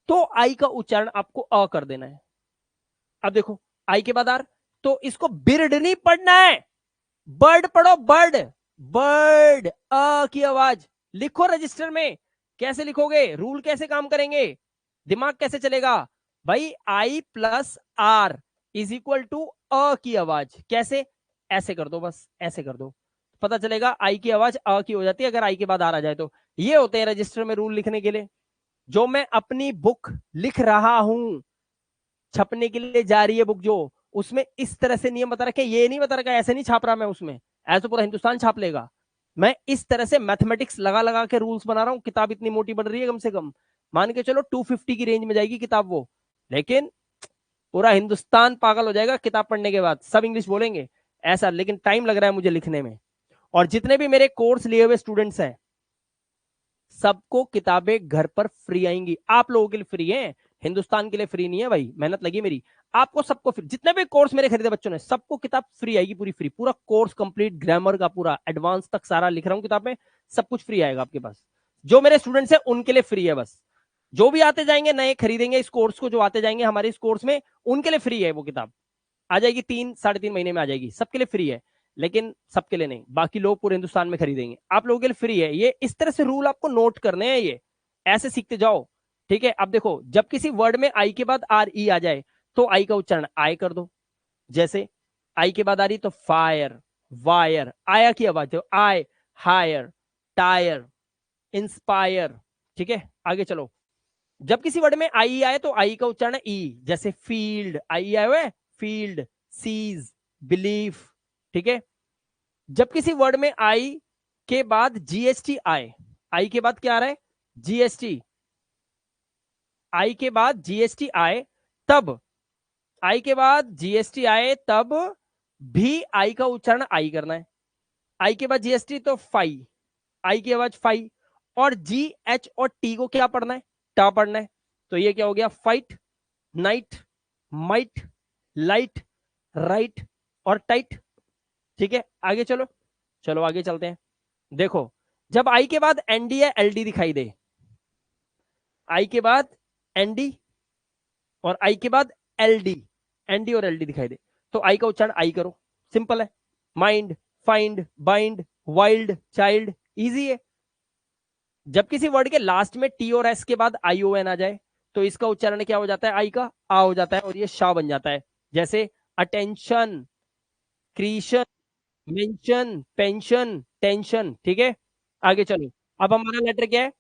तो आई का उच्चारण आपको अ कर देना है। अब देखो, आई के बाद आर, तो इसको बिर्ड नहीं पढ़ना है, बर्ड पढ़ो, बर्ड, बर्ड, अ की आवाज लिखो रजिस्टर में। कैसे लिखोगे? रूल कैसे काम करेंगे? दिमाग कैसे चलेगा भाई? I plus R is equal to अ की आवाज। कैसे? ऐसे कर दो, बस ऐसे कर दो, पता चलेगा आई की आवाज अ की हो जाती है अगर आई के बाद आर आ जाए तो। ये होते हैं रजिस्टर में रूल लिखने के लिए। जो मैं अपनी बुक लिख रहा हूं, छपने के लिए जा रही है बुक, जो उसमें इस तरह से नियम बता रखे, ये नहीं बता रखा ऐसे नहीं छाप रहा मैं उसमें, ऐसे पूरा हिंदुस्तान छाप लेगा। मैं इस तरह से मैथमेटिक्स लगा लगा के रूल्स बना रहा हूं। किताब इतनी मोटी बन रही है, कम से कम मान के चलो 250 की रेंज में जाएगी किताब वो, लेकिन पूरा हिंदुस्तान पागल हो जाएगा किताब पढ़ने के बाद, सब इंग्लिश बोलेंगे ऐसा। लेकिन टाइम लग रहा है मुझे लिखने में। और जितने भी मेरे कोर्स लिए हुए स्टूडेंट्स हैं, सबको किताबें घर पर फ्री आएंगी। आप लोगों के लिए फ्री है, हिंदुस्तान के लिए फ्री नहीं है भाई, मेहनत लगी मेरी। आपको सबको फ्री, जितने भी कोर्स मेरे खरीदे बच्चों ने, सबको किताब फ्री आएगी, पूरी फ्री, पूरा कोर्स कंप्लीट, ग्रामर का पूरा एडवांस तक सारा लिख रहा हूं किताब में, सब कुछ फ्री आएगा आपके पास। जो मेरे स्टूडेंट्स हैं उनके लिए फ्री है बस, जो भी आते जाएंगे नए खरीदेंगे इस कोर्स को, जो आते जाएंगे हमारे इस कोर्स में, उनके लिए फ्री है वो किताब। आ जाएगी 3-3.5 महीने में आ जाएगी, सबके लिए फ्री है। लेकिन सबके लिए नहीं, बाकी लोग पूरे हिंदुस्तान में खरीदेंगे, आप लोगों के लिए फ्री है ये। इस तरह से रूल आपको नोट करने हैं, ये ऐसे सीखते जाओ, ठीक है। अब देखो, जब किसी वर्ड में आई के बाद आर ई आ जाए तो आई का उच्चारण आई कर दो, जैसे आई के बाद आ रही तो फायर, वायर, आया की आवाज हो, आई, हायर, टायर, इंस्पायर, ठीक है। आगे चलो। जब किसी वर्ड में आई आए तो आई का उच्चारण ई, जैसे फील्ड, आई आए हुए, फील्ड, सीज, बिलीफ, ठीक है। जब किसी वर्ड में आई के बाद जीएसटी आए, आई के बाद क्या आ रहा है? जीएसटी, आई के बाद जीएसटी आए तब, आई के बाद जीएसटी आए तब भी आई का उच्चारण आई करना है। आई के बाद जीएसटी तो फाई, आई की आवाज फाई, और जी एच और टी को क्या पढ़ना है? टा पढ़ना है। तो ये क्या हो गया? Fight, night, might, light, right और टाइट, ठीक है। आगे चलो, चलो आगे चलते हैं। देखो, जब आई के बाद एनडी या एलडी दिखाई दे, आई के बाद एनडी और आई के बाद एलडी, एनडी और एलडी दिखाई दे तो आई का उच्चारण आई करो, सिंपल है। Mind, find, bind, wild, child, easy है। जब किसी वर्ड के लास्ट में टी और एस के बाद आई ओ एन आ जाए तो इसका उच्चारण क्या हो जाता है? आई का आ हो जाता है और ये शाह बन जाता है, जैसे अटेंशन, क्रीशन, मेंशन, पेंशन, टेंशन, ठीक है। आगे चलो। अब हमारा लेटर क्या है?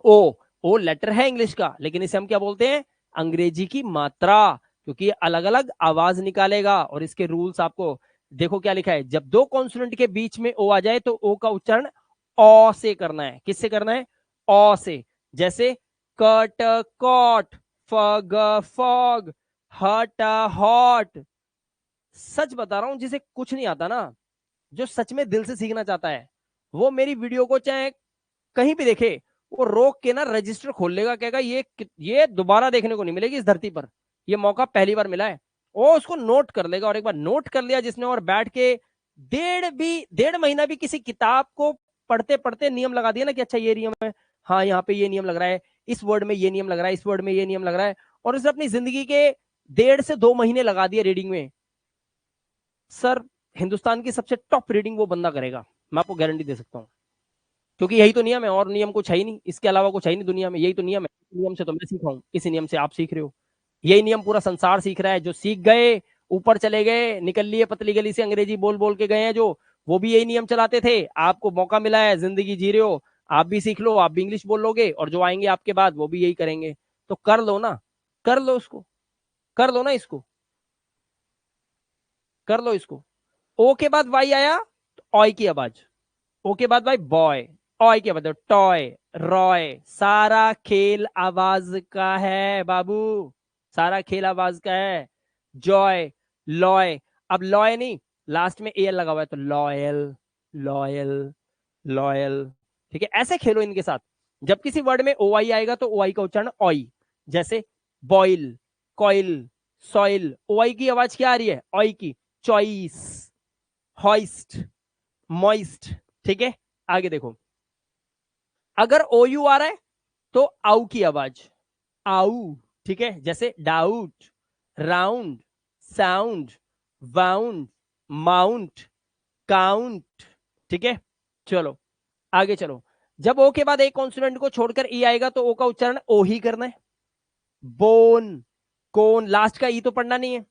ओ। ओ लेटर है इंग्लिश का, लेकिन इसे हम क्या बोलते हैं? अंग्रेजी की मात्रा, क्योंकि ये अलग अलग आवाज निकालेगा। और इसके रूल्स आपको देखो क्या लिखा है, जब दो कॉन्सोनेंट के बीच में ओ आ जाए तो ओ का उच्चारण ओ से करना है। किससे करना है? ओ से। जैसे कट कॉट, फग फॉग, हट हॉट। सच बता रहा हूं, जिसे कुछ नहीं आता ना, जो सच में दिल से सीखना चाहता है, वो मेरी वीडियो को चाहे कहीं भी देखे, वो रोक के ना रजिस्टर खोल लेगा, कहेगा ये दोबारा देखने को नहीं मिलेगी इस धरती पर, ये मौका पहली बार मिला है। वो उसको नोट कर लेगा, और एक बार नोट कर लिया जिसने, और बैठ के 1.5 महीना भी किसी किताब को पढ़ते पढ़ते नियम लगा दिया ना कि अच्छा ये नियम है, हाँ यहाँ पे ये नियम लग रहा है, इस वर्ड में ये नियम लग रहा है, इस वर्ड में ये नियम लग रहा है, और उसने अपनी जिंदगी के 1.5 से 2 महीने लगा दिए रीडिंग में, सर हिंदुस्तान की सबसे टॉप रीडिंग वो बंदा करेगा, मैं आपको गारंटी दे सकता हूँ। क्योंकि यही तो नियम है, और नियम कुछ है ही नहीं, इसके अलावा कुछ है ही नहीं दुनिया में, यही तो नियम है। नियम से तो मैं सीखा हूँ, इसी नियम से आप सीख रहे हो, यही नियम पूरा संसार सीख रहा है। जो सीख गए, ऊपर चले गए, निकल लिए पतली गली से, अंग्रेजी बोल बोल के गए हैं जो, वो भी यही नियम चलाते थे। आपको मौका मिला है, जिंदगी जी रहे हो, आप भी सीख लो, आप भी इंग्लिश बोल लोगे, और जो आएंगे आपके बाद वो भी यही करेंगे। तो कर लो ना, कर लो उसको, कर लो ना इसको, कर लो इसको। ओ के बाद वाई आया तो ऑय की आवाज, ओ के बाद भाई बॉय, ऑय के बाद टॉय, रॉय, सारा खेल आवाज का है बाबू, सारा खेल आवाज का है। जॉय, लॉय, अब लॉय नहीं, लास्ट में एल लगा हुआ है तो लॉयल, लॉयल, लॉयल। ठीक है, ऐसे खेलो इनके साथ। जब किसी वर्ड में ओ आई आएगा तो ओ आई का उच्चारण ऑई, जैसे बॉइल, कॉइल, सॉइल, ओ आई की आवाज क्या आ रही है? ऑई की। Choice, hoist, moist. ठीक है, आगे देखो, अगर ओ यू आ रहा है तो आउ की आवाज, आउ। ठीक है, जैसे doubt, round, sound, wound, mount, count. ठीक है, चलो आगे चलो। जब ओ के बाद एक कॉन्सोनेंट को छोड़कर ई आएगा तो ओ का उच्चारण ओ ही करना है। बोन, कोन, लास्ट का ई तो पढ़ना नहीं है।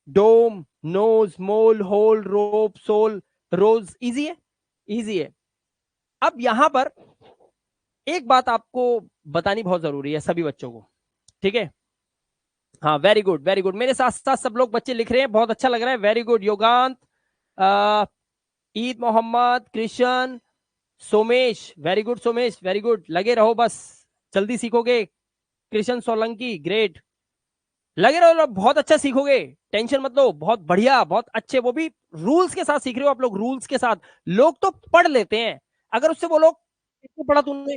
डोम, नोज, मोल, होल, रोप, सोल, रोज। इजी है, इजी है। अब यहां पर एक बात आपको बतानी बहुत जरूरी है सभी बच्चों को। ठीक है, हाँ, वेरी गुड, वेरी गुड, मेरे साथ साथ सब लोग बच्चे लिख रहे हैं, बहुत अच्छा लग रहा है, very good. Yogant, Eid Mohammad, Krishna, Somesh, very good Somesh, very good, लगे रहो बस, जल्दी सीखोगे। कृष्ण सोलंकी, ग्रेट, लगे रहो, बहुत अच्छा सीखोगे, टेंशन मत लो, बहुत बढ़िया, बहुत अच्छे, वो भी रूल्स के साथ सीख रहे हो आप लोग, रूल्स के साथ। लोग तो पढ़ लेते हैं, अगर उससे बोलो किसको पढ़ा तुमने,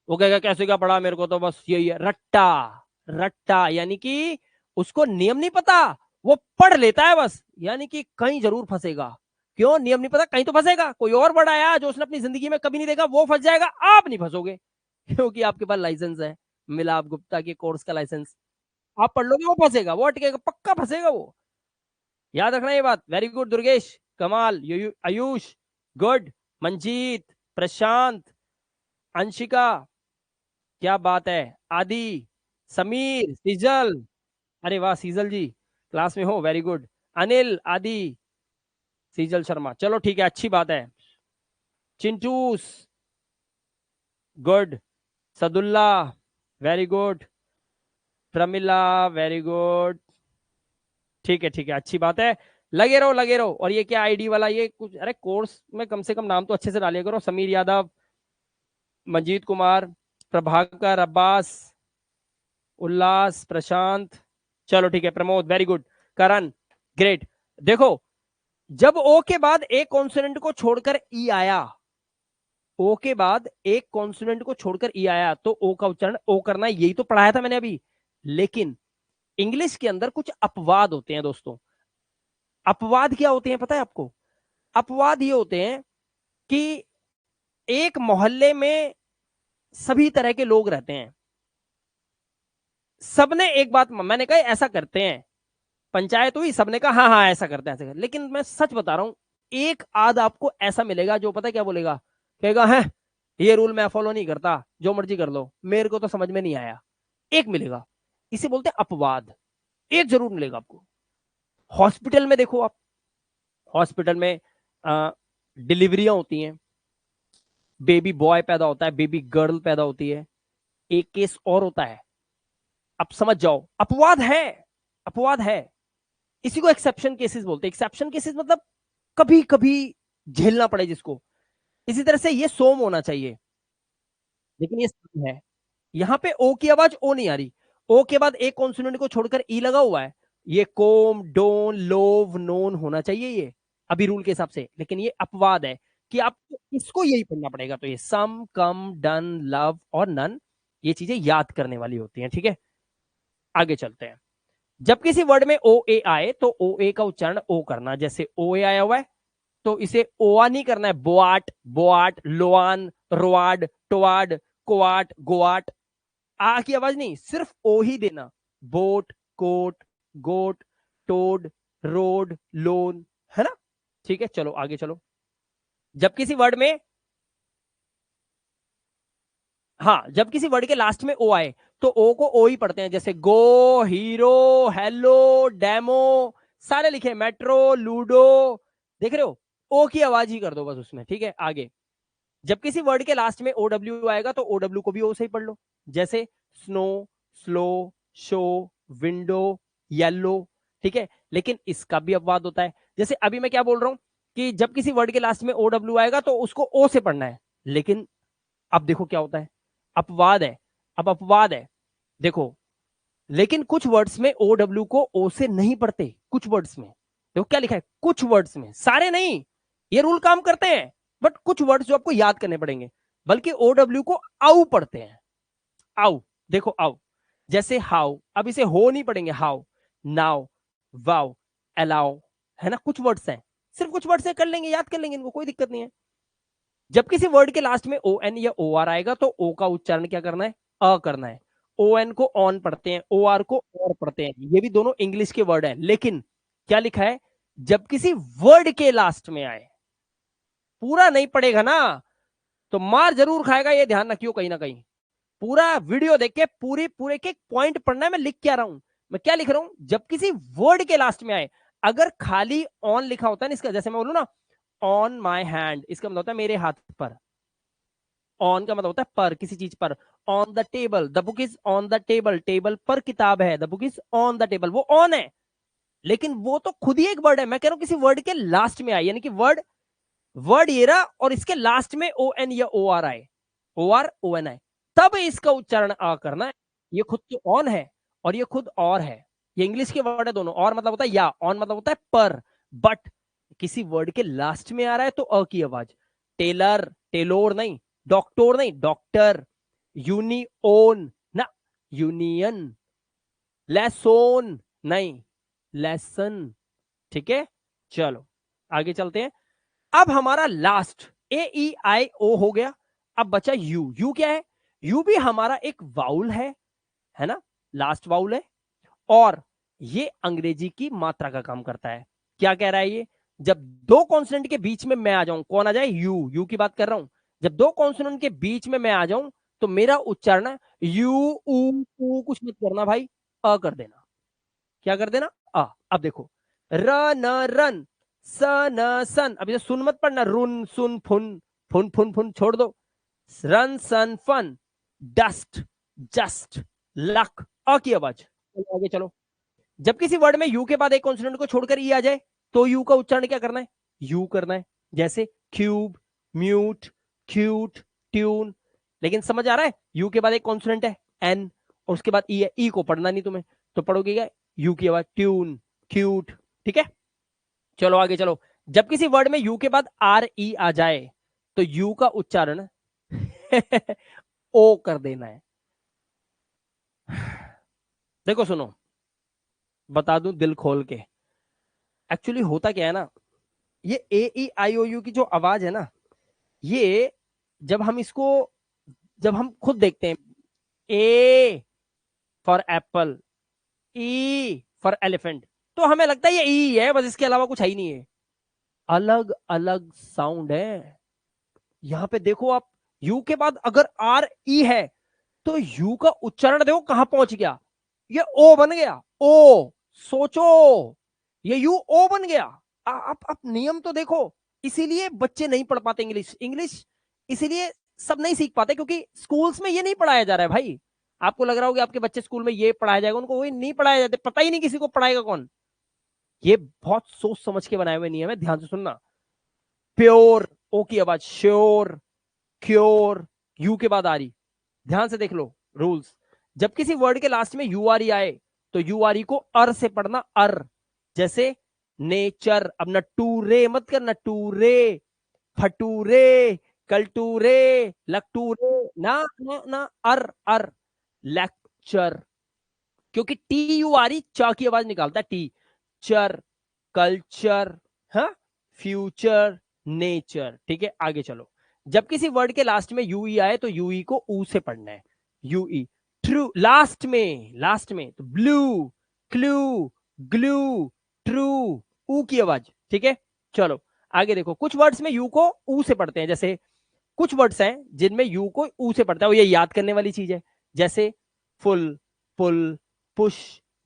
वो कहेगा कैसे क्या पढ़ा, मेरे को तो बस यही है, रट्टा, रट्टा, यानी कि उसको नियम नहीं पता, वो पढ़ लेता है बस, यानी कि कहीं जरूर फंसेगा। क्यों? नियम नहीं पता, कहीं तो फंसेगा, कोई और वर्ड आया जो उसने अपनी जिंदगी में कभी नहीं देखा, वो फंस जाएगा, आप नहीं फंसोगे, क्योंकि आपके पास लाइसेंस है, मिलाप गुप्ता के कोर्स का लाइसेंस। आप पढ़ लोगे, वो फंसेगा, वो अटकेगा, पक्का फंसेगा वो, याद रखना ये बात। वेरी गुड दुर्गेश, कमाल, आयुष, गुड, मंजीत, प्रशांत, अंशिका, क्या बात है, आदि, समीर, सीजल, अरे वाह सीजल जी, क्लास में हो, वेरी गुड, अनिल, आदि, सीजल शर्मा, चलो ठीक है, अच्छी बात है। चिंटूस, good, Sadullah, very good, Pramila, very good, ठीक है, ठीक है, अच्छी बात है, लगे रहो, लगे रहो। और ये क्या आईडी वाला, ये कुछ, अरे कोर्स में कम से कम नाम तो अच्छे से डालिए करो, समीर यादव, मंजीत कुमार, प्रभाकर, अब्बास, उल्लास, प्रशांत, चलो ठीक है, प्रमोद, वेरी गुड, करण, ग्रेट। देखो, जब ओ के बाद एक कॉन्सोनेंट को छोड़कर ई आया, ओ के बाद एक कॉन्सोनेंट को छोड़कर ई आया तो ओ का उच्चारण ओ करना है, यही तो पढ़ाया था मैंने अभी। लेकिन इंग्लिश के अंदर कुछ अपवाद होते हैं दोस्तों। अपवाद क्या होते हैं पता है आपको? अपवाद ये होते हैं कि एक मोहल्ले में सभी तरह के लोग रहते हैं, सबने एक बात, मैंने कहा ऐसा करते हैं, पंचायत हुई, सबने कहा हाँ हाँ ऐसा करते हैं, ऐसा करते हैं। लेकिन मैं सच बता रहा हूं, एक आध आपको ऐसा मिलेगा जो पता है क्या बोलेगा, कहेगा है ये रूल मैं फॉलो नहीं करता, जो मर्जी कर लो, मेरे को तो समझ में नहीं आया। एक मिलेगा, इसे बोलते हैं अपवाद, एक जरूर मिलेगा आपको। हॉस्पिटल में देखो आप, हॉस्पिटल में डिलीवरियां होती हैं, बेबी बॉय पैदा होता है, बेबी गर्ल पैदा होती है, एक केस और होता है, अब समझ जाओ, अपवाद है, अपवाद है, इसी को एक्सेप्शन केसेस बोलते हैं। एक्सेप्शन केसेस मतलब कभी कभी झेलना पड़े जिसको, इसी तरह से ये सोम होना चाहिए, लेकिन ये सम है। यहाँ पे ओ की आवाज ओ नहीं आ रही, ओ के बाद एक कॉन्सोनेंट को छोड़कर ई लगा हुआ है। ये कोम, डोन, लोव, नोन होना चाहिए ये अभी रूल के हिसाब से, लेकिन ये अपवाद है कि आपको इसको यही पढ़ना पड़ेगा। तो ये सम, कम, डन, लव और नन, ये चीजें याद करने वाली होती हैं। ठीक है, आगे चलते हैं। जब किसी वर्ड में ओ ए आए तो ओ ए का उच्चारण ओ करना। जैसे ओ ए आया हुआ है तो इसे ओआ नहीं करना है, बोआट, बोआट, लोआन, रोआड, टोआड, कोआट, गोआट। आ की आवाज नहीं, सिर्फ ओ ही देना। बोट, कोट, गोट, टोड, रोड, लोन, है ना। ठीक है, चलो आगे चलो। जब किसी वर्ड में, हाँ, जब किसी वर्ड के लास्ट में ओ आए तो ओ को ओ ही पढ़ते हैं। जैसे गो, हीरो, हेलो, डेमो, सारे लिखे, मेट्रो, लूडो, देख रहे हो, ओ की आवाज ही कर दो बस उसमें। ठीक है, आगे। जब किसी वर्ड के लास्ट में ओ डब्ल्यू आएगा तो ओ डब्ल्यू को भी ओ से ही पढ़ लो। जैसे snow, slow, show, window, yellow. ठीक है, लेकिन इसका भी अपवाद होता है। जैसे अभी मैं क्या बोल रहा हूं कि जब किसी वर्ड के लास्ट में ओ डब्ल्यू आएगा तो उसको ओ से पढ़ना है, लेकिन अब देखो क्या होता है, अपवाद है। अब अपवाद है, देखो, लेकिन कुछ वर्ड्स में ओ डब्ल्यू को ओ से नहीं पढ़ते। कुछ वर्ड्स में देखो क्या लिखा है, कुछ वर्ड्स में, सारे नहीं, ये रूल काम करते हैं, बट कुछ वर्ड्स जो आपको याद करने पड़ेंगे, बल्कि ओ डब्ल्यू को आउ पढ़ते हैं। आउ, देखो आउ, जैसे हाउ, अब इसे हो नहीं पढ़ेंगे, हाउ, नाउ, वाउ, अलाउ, है ना। कुछ वर्ड्स हैं, सिर्फ कुछ वर्ड्स हैं, कर लेंगे, याद कर लेंगे इनको, कोई दिक्कत नहीं है। जब किसी वर्ड के लास्ट में ओ एन या ओ आर आएगा तो ओ का उच्चारण क्या करना है, अ करना है। ओ एन को ऑन पढ़ते हैं, ओ आर को और पढ़ते हैं, ये भी दोनों इंग्लिश के वर्ड है, लेकिन क्या लिखा है, जब किसी वर्ड के लास्ट में आए, पूरा नहीं पड़ेगा ना तो मार जरूर खाएगा, ये ध्यान रखियो कहीं ना कहीं। पूरा वीडियो देख के पूरी पूरे के पॉइंट पढ़ना है। मैं लिख क्या रहा हूं, मैं क्या लिख रहा हूं, जब किसी वर्ड के लास्ट में आए, अगर खाली ऑन लिखा होता है ना, इसका जैसे मैं बोलूं ना, ऑन माई हैंड, इसका मतलब होता है मेरे हाथ पर। ऑन का मतलब होता है पर, किसी चीज पर। On the table, the book is on the table, table पर किताब है, the book is on the table, वो ऑन है, लेकिन वो तो खुद ही एक वर्ड है। मैं कह रहा हूं किसी वर्ड के लास्ट में आए, यानी कि वर्ड, वर्ड ये रहा और इसके लास्ट में ओ एन या ओ आर आए, ओ आर ओ एन आए, तब इसका उच्चारण आ करना है। ये खुद तो ऑन है और ये खुद और है, ये इंग्लिश के वर्ड है दोनों। और मतलब होता है या, ऑन मतलब होता है पर, बट किसी वर्ड के लास्ट में आ रहा है तो अ की आवाज। टेलर, टेलोर नहीं, डॉक्टर नहीं, डॉक्टर, यूनिओन ना, यूनियन, लेसोन नहीं, लेसन। ठीक है, चलो आगे चलते हैं। अब हमारा लास्ट ए ई आई ओ हो गया, अब बचा यू। यू क्या है, यू भी हमारा एक वाउल है ना, लास्ट वाउल है, और ये अंग्रेजी की मात्रा का काम करता है। क्या कह रहा है ये, जब दो कॉन्सोनेंट के बीच में मैं आ जाऊं, कौन आ जाए, यू, यू की बात कर रहा हूं। जब दो कॉन्सोनेंट के बीच में मैं आ जाऊं तो मेरा उच्चारण यू, ऊ कुछ मत करना भाई, अ कर देना। क्या कर देना, अ। अब देखो, र न रन, स न सन, अब इसे सुन मत पढ़ना, रुन, सुन, फुन, फुन फुन फुन छोड़ दो, रन, सन, फन, डस्ट, जस्ट, लक, अ की आवाज। चलो आगे चलो। जब किसी वर्ड में यू के बाद एक कॉन्सोनेंट को छोड़कर ई आ जाए तो यू का उच्चारण क्या करना है, यू करना है। जैसे क्यूब, म्यूट, क्यूट, ट्यून। लेकिन समझ आ रहा है, यू के बाद एक कॉन्सोनेंट है एन और उसके बाद ई है, ई को पढ़ना नहीं तुम्हें, तो पढ़ोगे क्या, यू की आवाज, ट्यून, क्यूट। ठीक है, चलो आगे चलो। जब किसी वर्ड में यू के बाद आर ई आ जाए तो यू का उच्चारण ओ कर देना है। देखो सुनो, बता दूं दिल खोल के, एक्चुअली होता क्या है ना, ये ए ई आई ओ यू की जो आवाज है ना, ये जब हम इसको, जब हम खुद देखते हैं, A for Apple, E for elephant, तो हमें लगता है ये ई है बस, इसके अलावा कुछ है ही नहीं है। अलग अलग साउंड है। यहां पे देखो आप, यू के बाद अगर आर ई है तो यू का उच्चारण देखो कहां पहुंच गया, ये ओ बन गया, ओ। सोचो, ये यू ओ बन गया। आप नियम तो देखो, इसीलिए बच्चे नहीं पढ़ पाते इंग्लिश, इंग्लिश इसीलिए सब नहीं सीख पाते, क्योंकि स्कूल्स में ये नहीं पढ़ाया जा रहा है भाई। आपको लग रहा होगा आपके बच्चे स्कूल में ये पढ़ाया जाएगा, उनको वही नहीं पढ़ाया जाता, पता ही नहीं किसी को पढ़ाएगा कौन। ये बहुत सोच समझ के बनाए हुए नियम है, ध्यान से सुनना। प्योर, ओ की आवाज श्योर, क्योर, यू के बाद आ रही। ध्यान से देख लो रूल्स। जब किसी वर्ड के लास्ट में यू आर ई आए तो यू आर ई को अर से पढ़ना, अर। जैसे नेचर, अब नटूरे मत कर, नटूरे, फटूरे, कलटूरे, लकटूरे, ना ना ना, अर अर। लेक्चर, क्योंकि टी यू आर ई च की आवाज निकालता है, टी। चर, कल्चर, हाँ, फ्यूचर, नेचर। ठीक है, आगे चलो। जब किसी वर्ड के लास्ट में यू ई आए तो यू ई को ऊ से पढ़ना है, यू ई। ट्रू, लास्ट में तो ब्लू, क्लू, ग्लू, ट्रू, ऊ की आवाज। ठीक है, चलो आगे देखो। कुछ वर्ड्स में यू को ऊ से पढ़ते हैं, जैसे कुछ वर्ड्स हैं जिनमें यू को ऊ से पढ़ता है, वो ये याद करने वाली चीज है। जैसे फुल, पुल, पुश,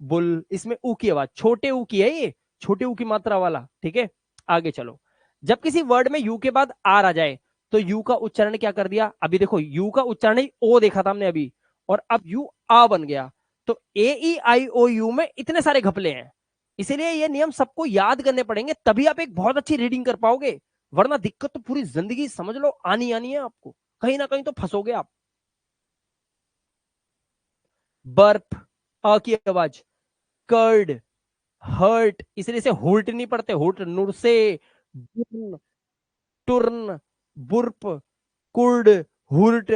बुल, इसमें ऊ की आवाज, छोटे ऊ की है ये, छोटे ऊ की मात्रा वाला। ठीक है, आगे चलो। जब किसी वर्ड में यू के बाद आर आ जाए तो यू का उच्चारण क्या कर दिया, अभी देखो यू का उच्चारण ही ओ देखा था हमने अभी, और अब यू आ बन गया। तो ए ई आई ओ यू में इतने सारे घपले हैं, इसीलिए ये नियम सबको याद करने पड़ेंगे, तभी आप एक बहुत अच्छी रीडिंग कर पाओगे। वरना दिक्कत तो पूरी जिंदगी समझ लो आनी आनी है आपको, कहीं ना कहीं तो फंसोगे आप। बर्प, अ की आवाज। कर्ड, हर्ट, इसलिए इसे हुर्ट नहीं पढ़ते, हुर्ट, नुरसे, बुर्न, टुर्न, बुर्प, कुर्ड, हुर्ट,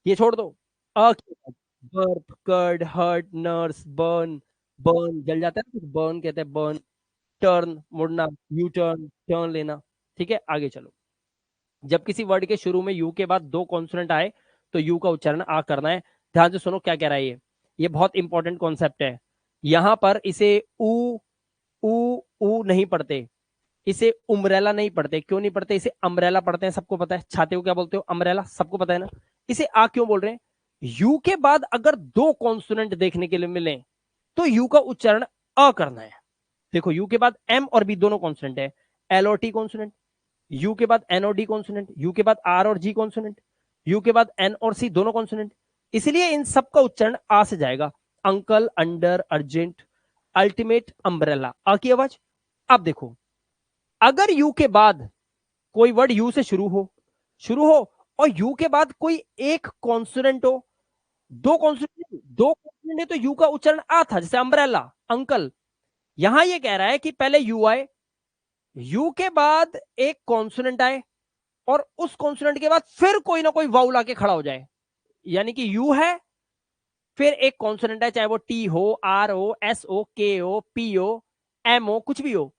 ये छोड़ दो। अ की आवाज, burp, curd, hurt, nurse, burn, burn जल जाता है ना, बर्न कहते हैं, बर्न। टर्न, मुड़ना, यू टर्न, टर्न लेना। ठीक है, आगे चलो। जब किसी वर्ड के शुरू में यू के बाद दो कॉन्सोनेंट आए तो यू का उच्चारण आ करना है। ध्यान से सुनो क्या कह रहा है ये बहुत इंपॉर्टेंट कॉन्सेप्ट है। यहां पर इसे ऊ ऊ ऊ नहीं पढ़ते, इसे उम्ब्रेला नहीं पढ़ते। क्यों नहीं पढ़ते? इसे अम्ब्रेला पढ़ते हैं, सबको पता है। छाते को क्या बोलते हो? अम्ब्रेला, सबको पता है ना। इसे आ क्यों बोल रहे हैं? यू के बाद अगर दो कॉन्सोनेंट देखने के लिए मिले तो यू का उच्चारण अ करना है। देखो यू के बाद एम और बी दोनों कॉन्सोनेंट है, एल और टी कॉन्सोनेंट, यू के बाद एन और डी कॉन्सोनेंट, यू के बाद आर और जी कॉन्सोनेंट, यू के बाद एन और सी दोनों कॉन्सोनेंट। इसलिए इन सब का उच्चारण आ से जाएगा। Uncle, under, urgent, ultimate, umbrella, आ की आवाज। अब देखो, अगर यू के बाद कोई वर्ड यू से शुरू हो और यू के बाद कोई एक कॉन्सोनेंट हो, दो कॉन्सोनेंट है तो यू का उच्चारण आ था, जैसे अम्ब्रेला, अंकल। यहां ये कह रहा है कि पहले यू आए, यू के बाद एक कॉन्सोनेंट आए, और उस कॉन्सोनेंट के बाद फिर कोई ना कोई वाउल आके खड़ा हो जाए। यानी कि यू है, फिर एक कॉन्सोनेंट है, चाहे वो टी हो, आर हो, एस हो, के हो, पी हो, एम हो, कुछ भी हो।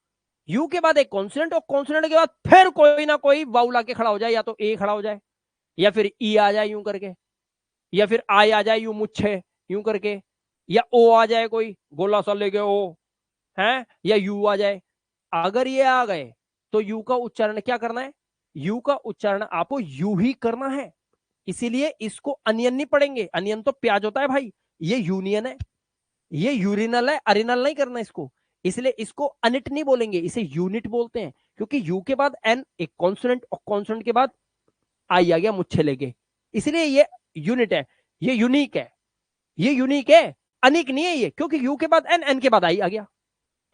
यू के बाद एक कॉन्सोनेंट, और कॉन्सोनेंट के बाद फिर कोई ना कोई वाउल आके खड़ा हो जाए, या तो ए खड़ा हो जाए, या फिर ई आ जाए यूं करके, या फिर आई आ जाए यूं मुच्छे यूं करके, या ओ आ जाए कोई गोला सा लेके ओ है, या यू आ जाए। अगर ये आ गए तो यू का उच्चारण क्या करना है? यू का उच्चारण आपको यू ही करना है। इसीलिए इसको अनियन नहीं पढ़ेंगे, अनियन तो प्याज होता है भाई, ये यूनियन है, ये यूरिनल है, अरिनल नहीं करना इसको। इसलिए इसको अनिट नहीं बोलेंगे, इसे यूनिट बोलते हैं, क्योंकि यू के बाद एन एक कॉन्सोनेंट, और कॉन्सोनेंट के बाद आई आ गया मुच्छे लेके, इसलिए ये यूनिट है, ये यूनिक है, ये यूनिक है, अनिक नहीं है ये, क्योंकि यू के बाद एन, एन के बाद आई आ गया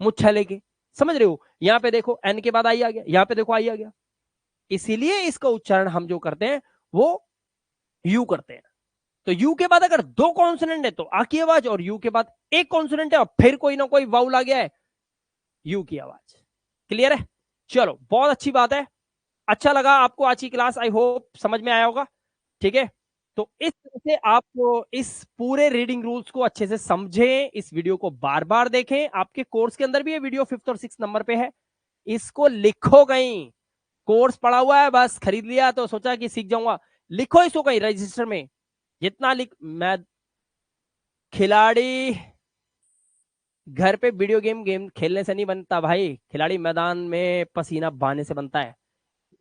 मुच्छा लेके। समझ रहे हो? यहां पे देखो एन के बाद आई आ गया, यहां पे देखो आई आ गया। इसीलिए इसका उच्चारण हम जो करते हैं वो यू करते हैं। तो यू के बाद अगर दो कॉन्सोनेंट है तो आ की आवाज, और यू के बाद एक कॉन्सोनेंट है और फिर कोई ना कोई वाउल आ गया है, यू की आवाज। क्लियर है? चलो, बहुत अच्छी बात है। अच्छा लगा आपको आज की क्लास, आई होप समझ में आया होगा। ठीक है, तो इस तरह से आप इस पूरे रीडिंग रूल्स को अच्छे से समझें, इस वीडियो को बार बार देखें। आपके कोर्स के अंदर भी ये वीडियो 5th और 6th नंबर पे है, इसको लिखो कहीं। कोर्स पड़ा हुआ है, बस खरीद लिया तो सोचा कि सीख जाऊंगा, लिखो इसको कहीं रजिस्टर में। जितना लिख, मैं खिलाड़ी घर पे वीडियो गेम खेलने से नहीं बनता भाई, खिलाड़ी मैदान में पसीना बहाने से बनता है।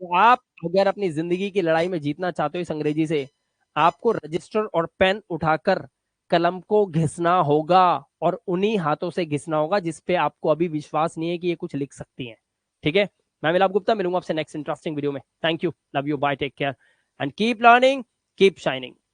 तो आप अगर अपनी जिंदगी की लड़ाई में जीतना चाहते हो इस अंग्रेजी से, आपको रजिस्टर और पेन उठाकर कलम को घिसना होगा, और उन्हीं हाथों से घिसना होगा जिसपे आपको अभी विश्वास नहीं है कि ये कुछ लिख सकती हैं। ठीक है, मैं मिलाप गुप्ता, मिलूंगा आपसे नेक्स्ट इंटरेस्टिंग वीडियो में। Thank you, love you, bye, take care, and keep learning, keep shining.